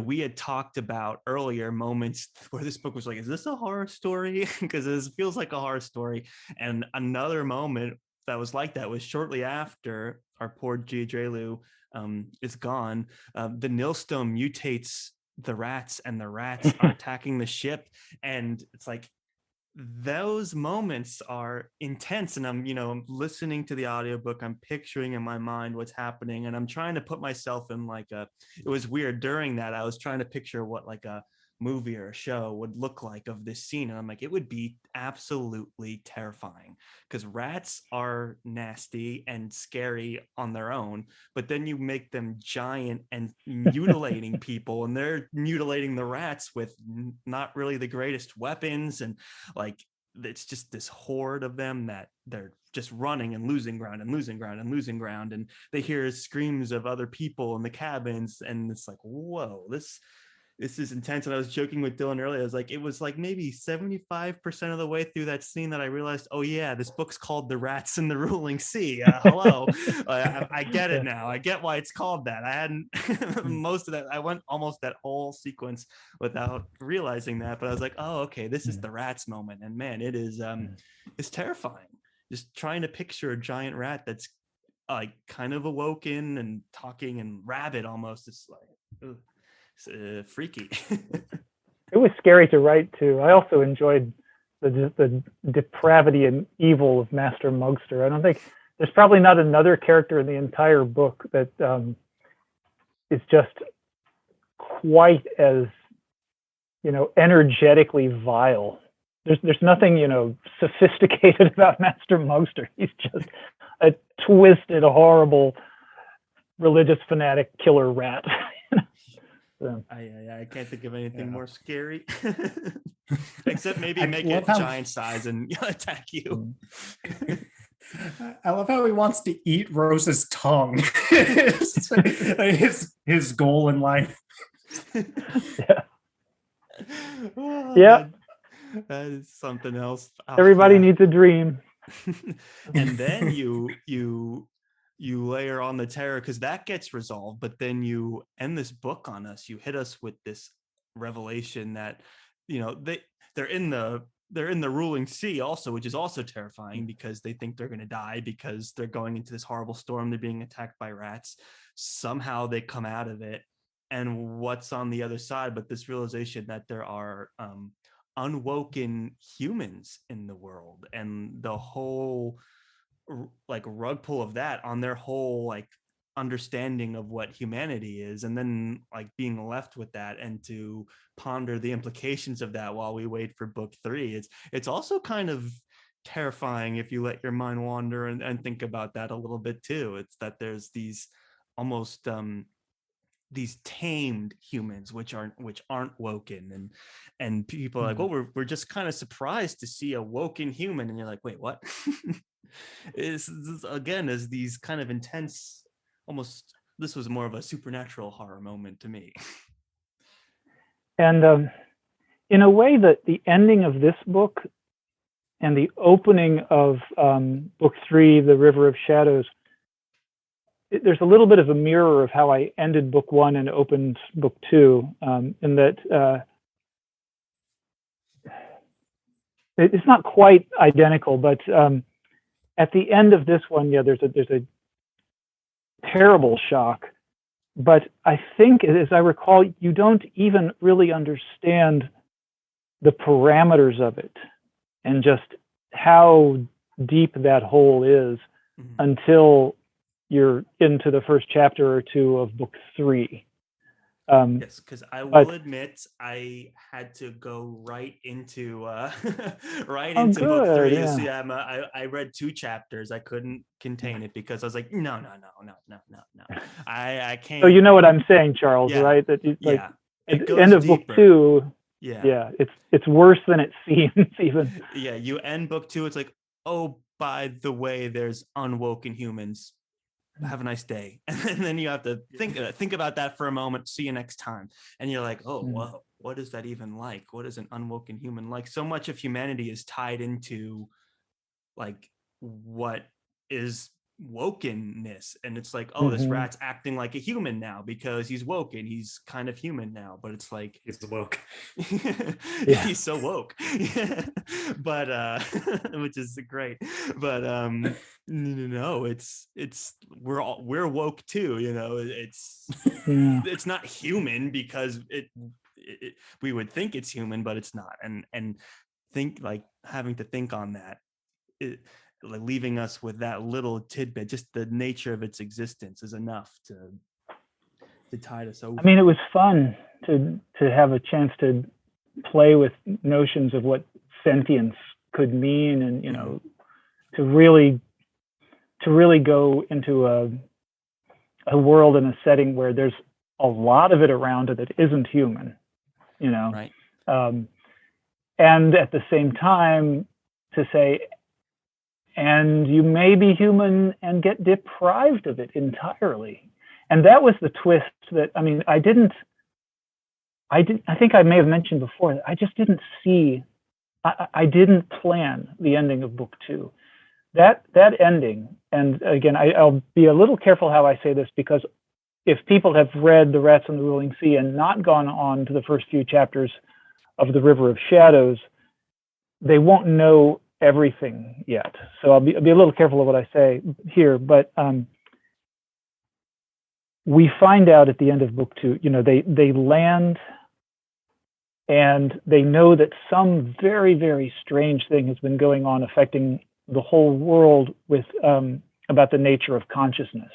we had talked about earlier moments where this book was like, is this a horror story? Because this feels like a horror story. And another moment that was like that was shortly after our poor Giadrelu is gone. The Nilstone mutates the rats, and the rats are attacking the ship. And it's like, those moments are intense, and I'm listening to the audiobook, I'm picturing in my mind what's happening, and I'm trying to put myself in it was weird during that. I was trying to picture what like a movie or a show would look like of this scene, and I'm like, it would be absolutely terrifying, because rats are nasty and scary on their own, but then you make them giant and mutilating people, and they're mutilating the rats with not really the greatest weapons, and like it's just this horde of them that they're just running and losing ground and losing ground and losing ground, and they hear screams of other people in the cabins, and it's like, whoa, this is intense. And I was joking with Dylan earlier. I was like, it was like maybe 75% of the way through that scene that I realized, oh yeah, this book's called The Rats in the Ruling Sea. Hello. I get it now. I get why it's called that. I hadn't most of that. I went almost that whole sequence without realizing that, but I was like, oh, okay, this is the rats moment. And man, it is, it's terrifying. Just trying to picture a giant rat that's like kind of awoken and talking and rabid almost. It's like, ugh. It's freaky. It was scary to write too. I also enjoyed the depravity and evil of Master Mugster. I don't think there's probably not another character in the entire book that is just quite as energetically vile. There's nothing sophisticated about Master Mugster. He's just a twisted, horrible, religious fanatic killer rat. I can't think of anything more scary, except maybe make it giant size and attack you. I love how he wants to eat Rose's tongue. his goal in life. Yeah, that is something else. Everybody needs a dream. And then you layer on the terror, because that gets resolved, but then you end this book on us. You hit us with this revelation that they're in the ruling sea also, which is also terrifying, because they think they're going to die because they're going into this horrible storm. They're being attacked by rats. Somehow they come out of it, and what's on the other side but this realization that there are unwoken humans in the world, and the whole like rug pull of that on their whole like understanding of what humanity is, and then like being left with that and to ponder the implications of that while we wait for book 3. It's also kind of terrifying if you let your mind wander and think about that a little bit too. It's that there's these almost these tamed humans which aren't woken, and people are like, well, we're just kind of surprised to see a woken human, and you're like, wait, what? Is again is these kind of intense, almost, this was more of a supernatural horror moment to me. And in a way, that the ending of this book and the opening of book 3, The River of Shadows, there's a little bit of a mirror of how I ended book 1 and opened book 2, in that it's not quite identical, but at the end of this one, yeah, there's a terrible shock. But I think, as I recall, you don't even really understand the parameters of it and just how deep that hole is until you're into the first chapter or 2 of book 3. Yes, because I will admit I had to go right into book 3. Yeah. See, I read 2 chapters. I couldn't contain it because I was like, no. I can't. So you know what I'm saying, Charles, right? That like it at the end of deeper. book 2, it's worse than it seems even. Yeah, you end book 2, it's like, oh, by the way, there's unwoken humans. Have a nice day. And then you have to think about that for a moment. See you next time. And you're like, oh, whoa, what is that even like? What is an unwoken human like? So much of humanity is tied into like what is wokenness, and it's like, oh, this rat's acting like a human now because he's woken. He's kind of human now, but it's like he's woke. He's so woke. But which is great. But no, it's we're woke too, you know. It's not human because it we would think it's human, but it's not. And think, like, having to think on that, like leaving us with that little tidbit, just the nature of its existence is enough to tide us over. I mean, it was fun to have a chance to play with notions of what sentience could mean, and you know, to really go into a world and a setting where there's a lot of it around it that isn't human, you know. Right. And at the same time to say, and you may be human and get deprived of it entirely. And that was the twist that, I mean, I think I may have mentioned before, I just didn't see, I didn't plan the ending of book 2. That ending, and again, I'll be a little careful how I say this, because if people have read The Rats on the Ruling Sea and not gone on to the first few chapters of The River of Shadows, they won't know everything yet. So I'll be a little careful of what I say here, but we find out at the end of book 2, you know, they land and they know that some very, very strange thing has been going on affecting the whole world with about the nature of consciousness,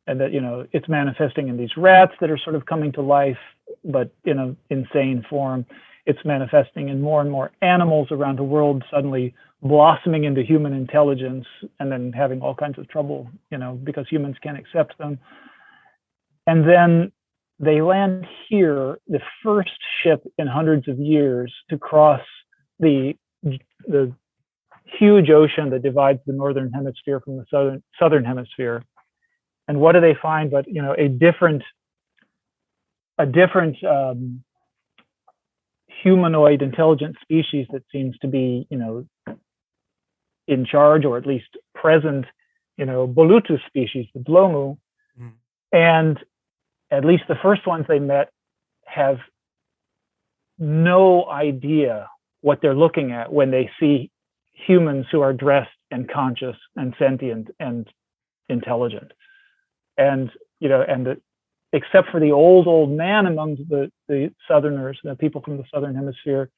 and that, you know, it's manifesting in these rats that are sort of coming to life, but in an insane form. It's manifesting in more and more animals around the world suddenly blossoming into human intelligence, and then having all kinds of trouble, you know, because humans can't accept them. And then they land here, the first ship in hundreds of years to cross the huge ocean that divides the northern hemisphere from the southern hemisphere. And what do they find but, you know, a different humanoid intelligent species that seems to be, you know, in charge, or at least present, you know, Bolutu species, the Blomu. And at least the first ones they met have no idea what they're looking at when they see humans who are dressed and conscious and sentient and intelligent. And, you know, except for the old man among the Southerners, the people from the Southern Hemisphere,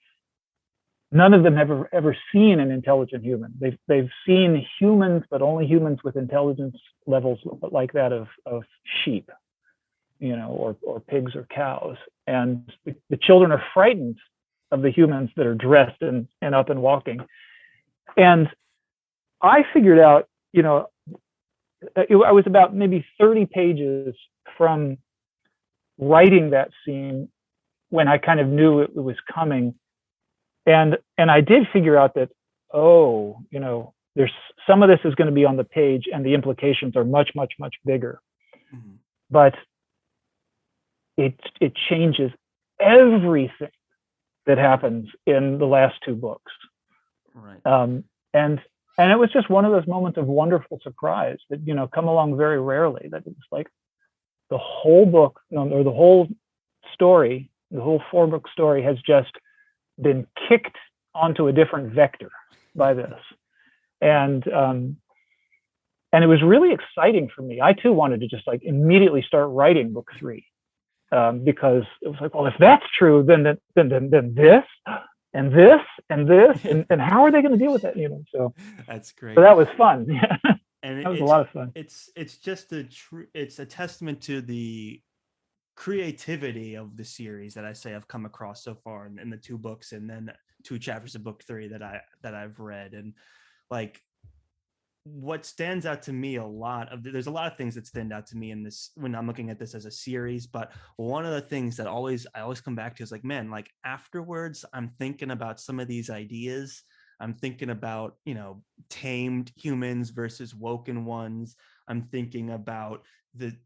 none of them have ever seen an intelligent human. They've seen humans, but only humans with intelligence levels like that of sheep, or pigs or cows. And the children are frightened of the humans that are dressed and up and walking. And I figured out, I was about maybe 30 pages from writing that scene when I kind of knew it was coming. And I did figure out that, there's some of this is going to be on the page and the implications are much, much, much bigger. Mm-hmm. But it changes everything that happens in the last two books. Right. And it was just one of those moments of wonderful surprise that, come along very rarely, that it's like the whole book, or the whole story, the whole 4-book story has just been kicked onto a different vector by this. And it was really exciting for me. I too wanted to just like immediately start writing book 3. Because it was like, well, if that's true, then this and this and this, and how are they going to deal with that? So that's great. So that was fun. And that was a lot of fun. It's just it's a testament to the creativity of the series that I say I've come across so far in the 2 books, and then 2 chapters of book 3 that I've read. And like, what stands out to me there's a lot of things that stand out to me in this when I'm looking at this as a series, but one of the things that I always come back to is like, man, like afterwards I'm thinking about some of these ideas. I'm thinking about, tamed humans versus woken ones. I'm thinking about the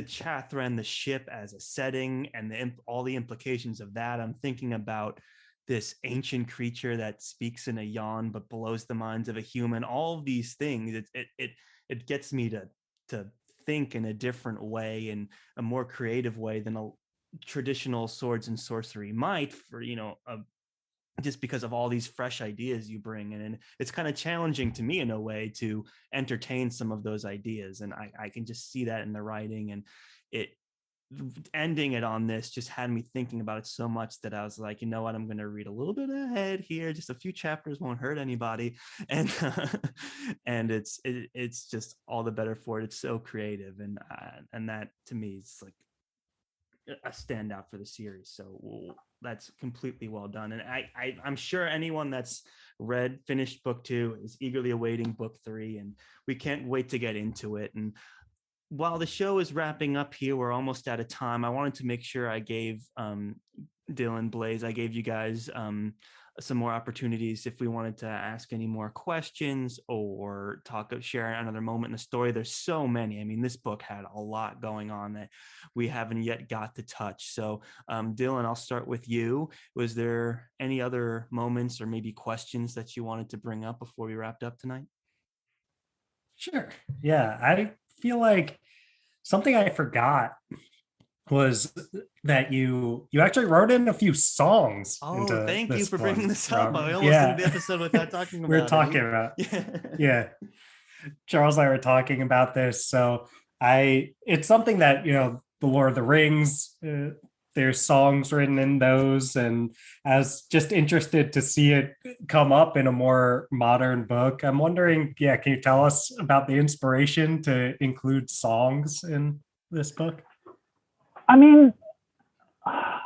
Chathrand, the ship as a setting, and all the implications of that. I'm thinking about this ancient creature that speaks in a yawn but blows the minds of a human. All of these things, it gets me to think in a different way, and a more creative way than a traditional swords and sorcery might, for just because of all these fresh ideas you bring in. And it's kind of challenging to me in a way to entertain some of those ideas, and I can just see that in the writing. And ending it on this just had me thinking about it so much that I was like, you know what, I'm going to read a little bit ahead here. Just a few chapters won't hurt anybody. And and it's just all the better for it. It's so creative, and that to me is like a standout for the series. So that's completely well done. And I'm sure anyone that's finished book 2 is eagerly awaiting book 3, and we can't wait to get into it. And while the show is wrapping up here, we're almost out of time. I wanted to make sure I gave Dylan, Blaze, I gave you guys some more opportunities if we wanted to ask any more questions or share another moment in the story. There's so many. I mean, this book had a lot going on that we haven't yet got to touch. So Dylan, I'll start with you. Was there any other moments or maybe questions that you wanted to bring up before we wrapped up tonight? Sure. Yeah, I feel like something I forgot was that you actually wrote in a few songs. Oh, thank you for bringing this up. I almost ended the episode without talking about it. We're talking about yeah. Charles and I were talking about this. So it's something that, the Lord of the Rings, there's songs written in those, and I was just interested to see it come up in a more modern book. I'm wondering, can you tell us about the inspiration to include songs in this book? I mean, I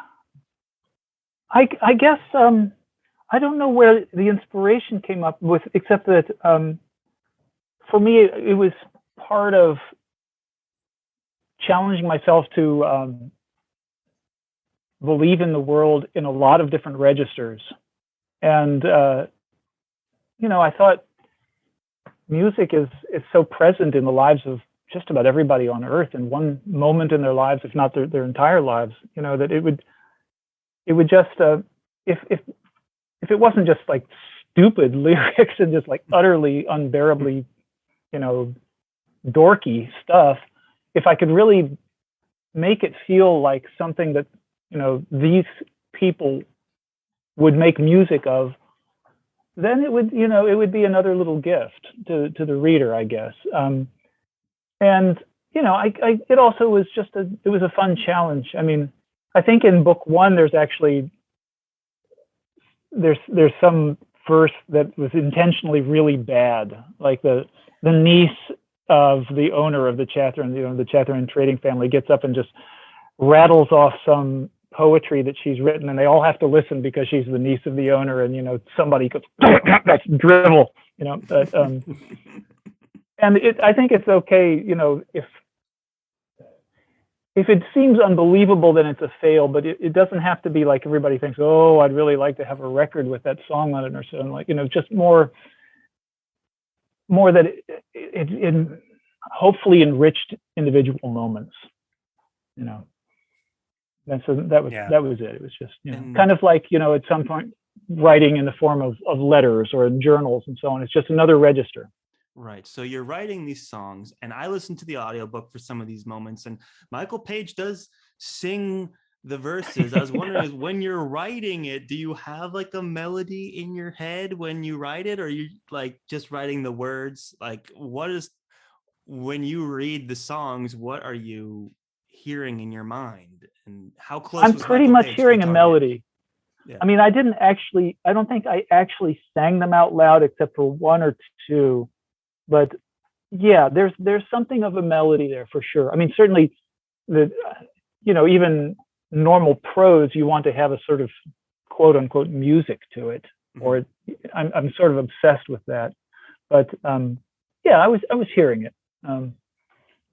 guess I don't know where the inspiration came up with, except that for me it was part of challenging myself to believe in the world in a lot of different registers. And, I thought music is so present in the lives of just about everybody on earth in one moment in their lives, if not their entire lives, that it would just, if it wasn't just like stupid lyrics and just like utterly unbearably, dorky stuff, if I could really make it feel like something that, these people would make music of, then it would be another little gift to the reader, I guess. And it also was it was a fun challenge. I mean, I think in book 1 there's actually there's some verse that was intentionally really bad, like the niece of the owner of the Chathrand, the Chathrand trading family, gets up and just rattles off some poetry that she's written, and they all have to listen because she's the niece of the owner, and somebody goes, that's drivel, but and I think it's okay, if it seems unbelievable, then it's a fail, but it doesn't have to be like everybody thinks, oh, I'd really like to have a record with that song on it or something, just more that it hopefully enriched individual moments, And so that was it. It was just kind of like at some point writing in the form of letters or in journals and so on. It's just another register. Right. So you're writing these songs, and I listened to the audiobook for some of these moments, and Michael Page does sing the verses. I was wondering, when you're writing it, do you have like a melody in your head when you write it, or are you like just writing the words? Like, when you read the songs, what are you hearing in your mind, and how close? I'm pretty much hearing a melody. Yeah. I mean, I don't think I actually sang them out loud except for one or two. But yeah, there's something of a melody there for sure. I mean, certainly even normal prose, you want to have a sort of quote unquote music to it, or I'm sort of obsessed with that. But I was hearing it.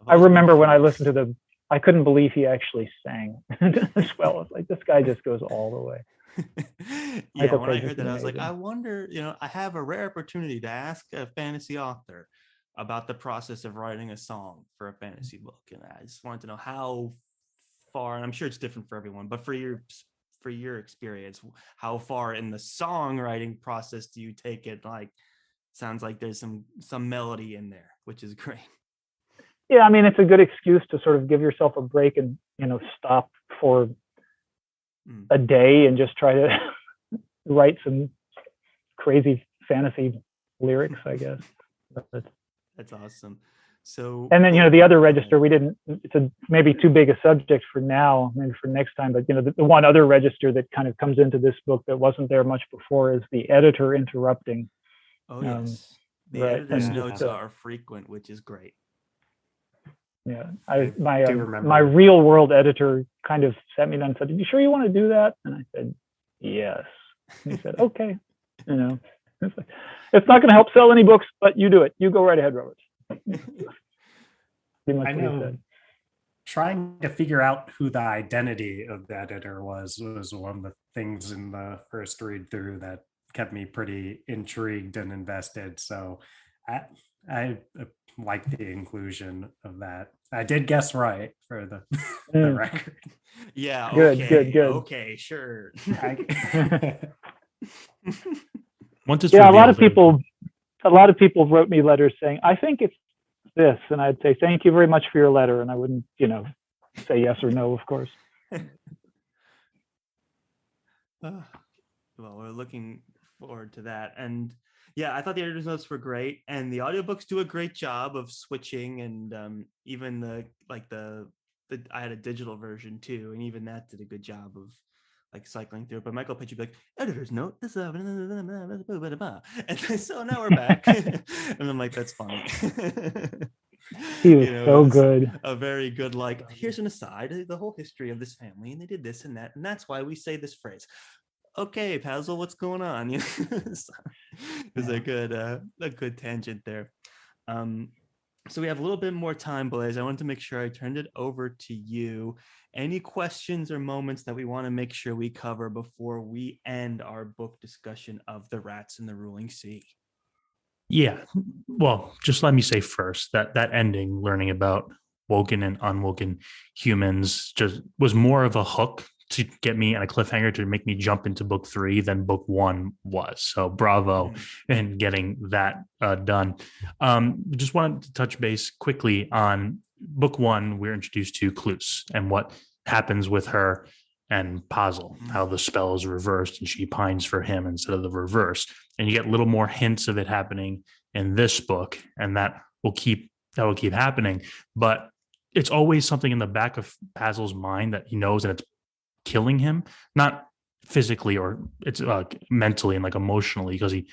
I remember when I listened to I couldn't believe he actually sang as well. I was like, this guy just goes all the way. Yeah, when I heard that, I was like, I wonder, I have a rare opportunity to ask a fantasy author about the process of writing a song for a fantasy book. And I just wanted to know how far, and I'm sure it's different for everyone, but for your experience, how far in the songwriting process do you take it? Like, sounds like there's some melody in there, which is great. Yeah, I mean, it's a good excuse to sort of give yourself a break and, stop for a day and just try to write some crazy fantasy lyrics, I guess. That's awesome. So, and then, the other register, it's maybe too big a subject for now, maybe for next time, but, the one other register that kind of comes into this book that wasn't there much before is the editor interrupting. Oh, yes. The editor's notes are frequent, which is great. Yeah, my real world editor kind of sat me down and said, "Are you sure you want to do that?" And I said, "Yes." And he said, "Okay." It's not going to help sell any books, but you do it. You go right ahead, Robert. I know. Trying to figure out who the identity of the editor was one of the things in the first read through that kept me pretty intrigued and invested. So I like the inclusion of that. I did guess right for the record. Yeah. Good. Okay, sure. A lot of people wrote me letters saying, I think it's this. And I'd say, thank you very much for your letter. And I wouldn't, say yes or no, of course. Well, we're looking forward to that. And yeah, I thought the editor's notes were great, and the audiobooks do a great job of switching, and even I had a digital version too, and even that did a good job of like cycling through it. But Michael Page would be like, editor's note, this and so now we're back. And I'm like, that's funny. He was so good. A very good, like, here's an aside, the whole history of this family, and they did this and that, and that's why we say this phrase. Okay, Pazel, what's going on? It's a good tangent there. So we have a little bit more time, Blaise. I wanted to make sure I turned it over to you. Any questions or moments that we want to make sure we cover before we end our book discussion of The Rats in the Ruling Sea? Yeah. Well, just let me say first that ending, learning about woken and unwoken humans, just was more of a hook to get me on a cliffhanger to make me jump into book 3 than book 1 was. So bravo in getting that done. Just wanted to touch base quickly on book 1. We're introduced to Cluse and what happens with her and Pazel, how the spell is reversed and she pines for him instead of the reverse. And you get little more hints of it happening in this book, and that will keep happening. But it's always something in the back of Pazel's mind that he knows that it's killing him, not physically or it's mentally and like emotionally, because he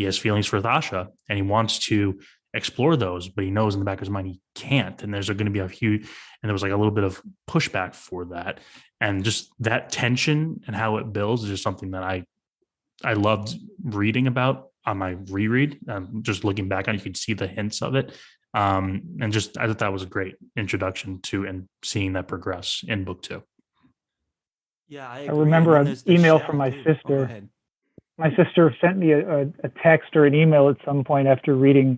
has feelings for Thasha and he wants to explore those, but he knows in the back of his mind he can't. And there's going to be a huge, and there was like a little bit of pushback for that, and just that tension and how it builds is just something that I loved reading about on my reread. Just looking back on it, you could see the hints of it. And just I thought that was a great introduction to and seeing that progress in book 2. Yeah, I I agree. remember And then an there's the email shell, from my too. Oh, go sister. ahead. My sister sent me a text or an email at some point after reading,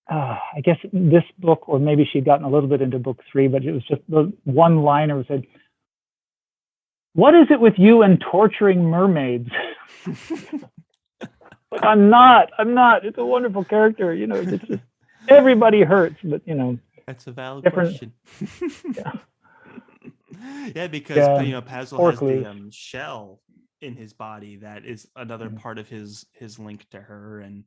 I guess this book, or maybe she'd gotten a little bit into book 3, but it was just the one liner said, "What is it with you and torturing mermaids?" Like, I'm not. It's a wonderful character. You know, it's just, everybody hurts, but you know. That's a valid different question. Yeah. Yeah, because Yeah, you know, Pazel poor has Clues. the shell in his body that is another part of his link to her, and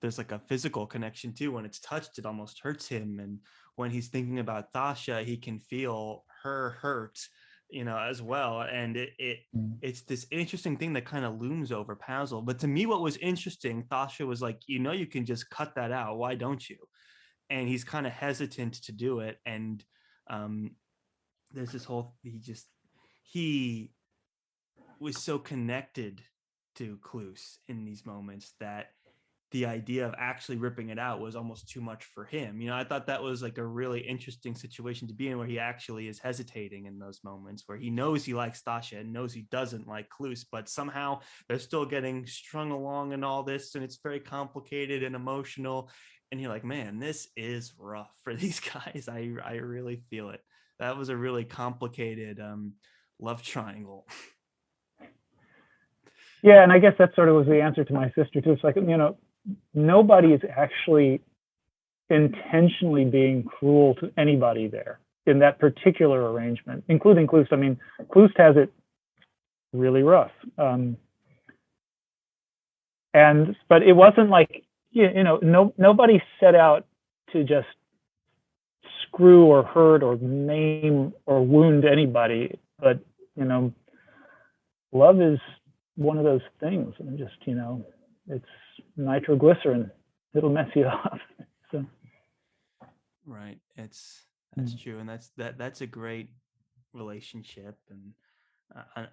there's like a physical connection too. When it's touched, it almost hurts him, and when he's thinking about Thasha, he can feel her hurt, you know, as well. And it's this interesting thing that kind of looms over Pazel. But to me, what was interesting, Thasha was like, you know, you can just cut that out. Why don't you? And he's kind of hesitant to do it. And there's this whole he was so connected to Cluse in these moments that the idea of actually ripping it out was almost too much for him. You know, I thought that was like a really interesting situation to be in, where he actually is hesitating in those moments where he knows he likes Thasha and knows he doesn't like Cluse, but somehow they're still getting strung along in all this, and it's very complicated and emotional. And you're like, man, this is rough for these guys. I really feel it. That was a really complicated love triangle. Yeah, and I guess that sort of was the answer to my sister too. It's like, you know, nobody is actually intentionally being cruel to anybody there in that particular arrangement, including Cluse. I mean, Cluse has it really rough. But it wasn't like, you know, nobody set out to just screw or hurt or maim or wound anybody. But, you know, love is one of those things, and just, you know, it's nitroglycerin. It'll mess you up. So. Right. That's true. And that's a great relationship, and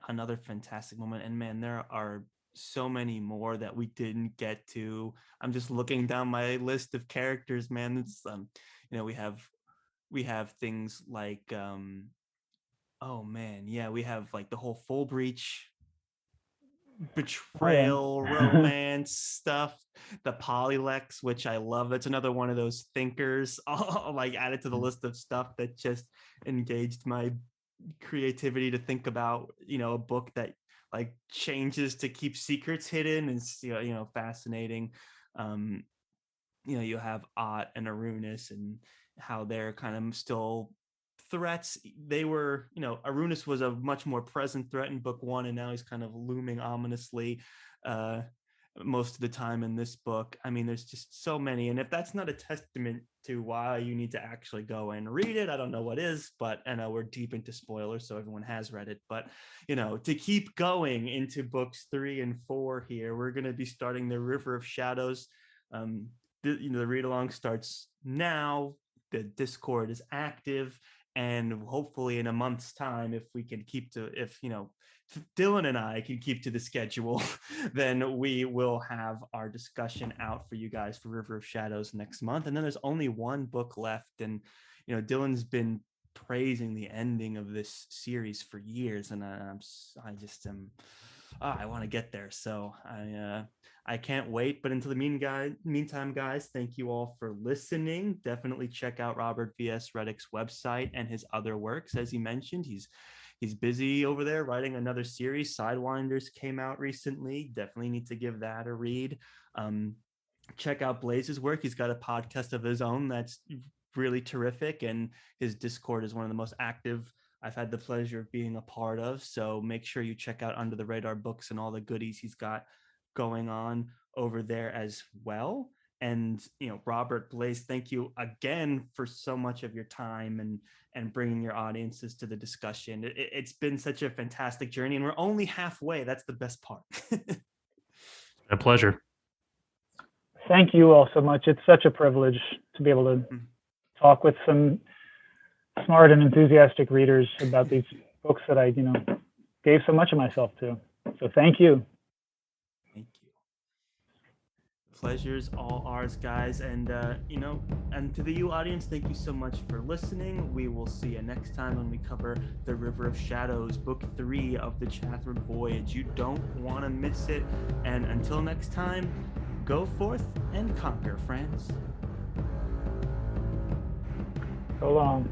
another fantastic moment. And man, there are so many more that we didn't get to. I'm just looking down my list of characters, man. It's you know, we have things like oh man, yeah, we have like the whole Full Breach betrayal, romance stuff, the Polylex, which I love. That's another one of those thinkers like added to the list of stuff that just engaged my creativity to think about, you know, a book that like changes to keep secrets hidden, and you know, fascinating. You know, you have Ott and Arunus and how they're kind of still threats. They were, you know, Arunus was a much more present threat in book 1, and now he's kind of looming ominously most of the time in this book. I mean, there's just so many, and if that's not a testament to why you need to actually go and read it, I don't know what is. But I know we're deep into spoilers, so everyone has read it, but you know, to keep going into books 3 and 4 here, we're going to be starting the River of Shadows. You know, the read along starts now. The Discord is active, and hopefully in a month's time, if we can keep to, if you know, if Dylan and I can keep to the schedule, then we will have our discussion out for you guys for River of Shadows next month. And then there's only one book left, and you know, Dylan's been praising the ending of this series for years, and I just am I want to get there. So I can't wait. But until the meantime, guys, thank you all for listening. Definitely check out Robert V.S. Redick's website and his other works. As he mentioned, he's busy over there writing another series. Sidewinders came out recently. Definitely need to give that a read. Check out Blaze's work. He's got a podcast of his own that's really terrific, and his Discord is one of the most active I've had the pleasure of being a part of. So make sure you check out Under the Radar Books and all the goodies he's got going on over there as well. And Robert, Blaze, thank you again for so much of your time and bringing your audiences to the discussion. It's been such a fantastic journey, and we're only halfway. That's the best part. A pleasure. Thank you all so much. It's such a privilege to be able to talk with some smart and enthusiastic readers about these books that I, gave so much of myself to. So thank you. Thank you. Pleasure's all ours, guys. And, and to the you audience, thank you so much for listening. We will see you next time when we cover The River of Shadows, Book 3 of the Chathrand Voyage. You don't want to miss it. And until next time, go forth and conquer, friends. So long.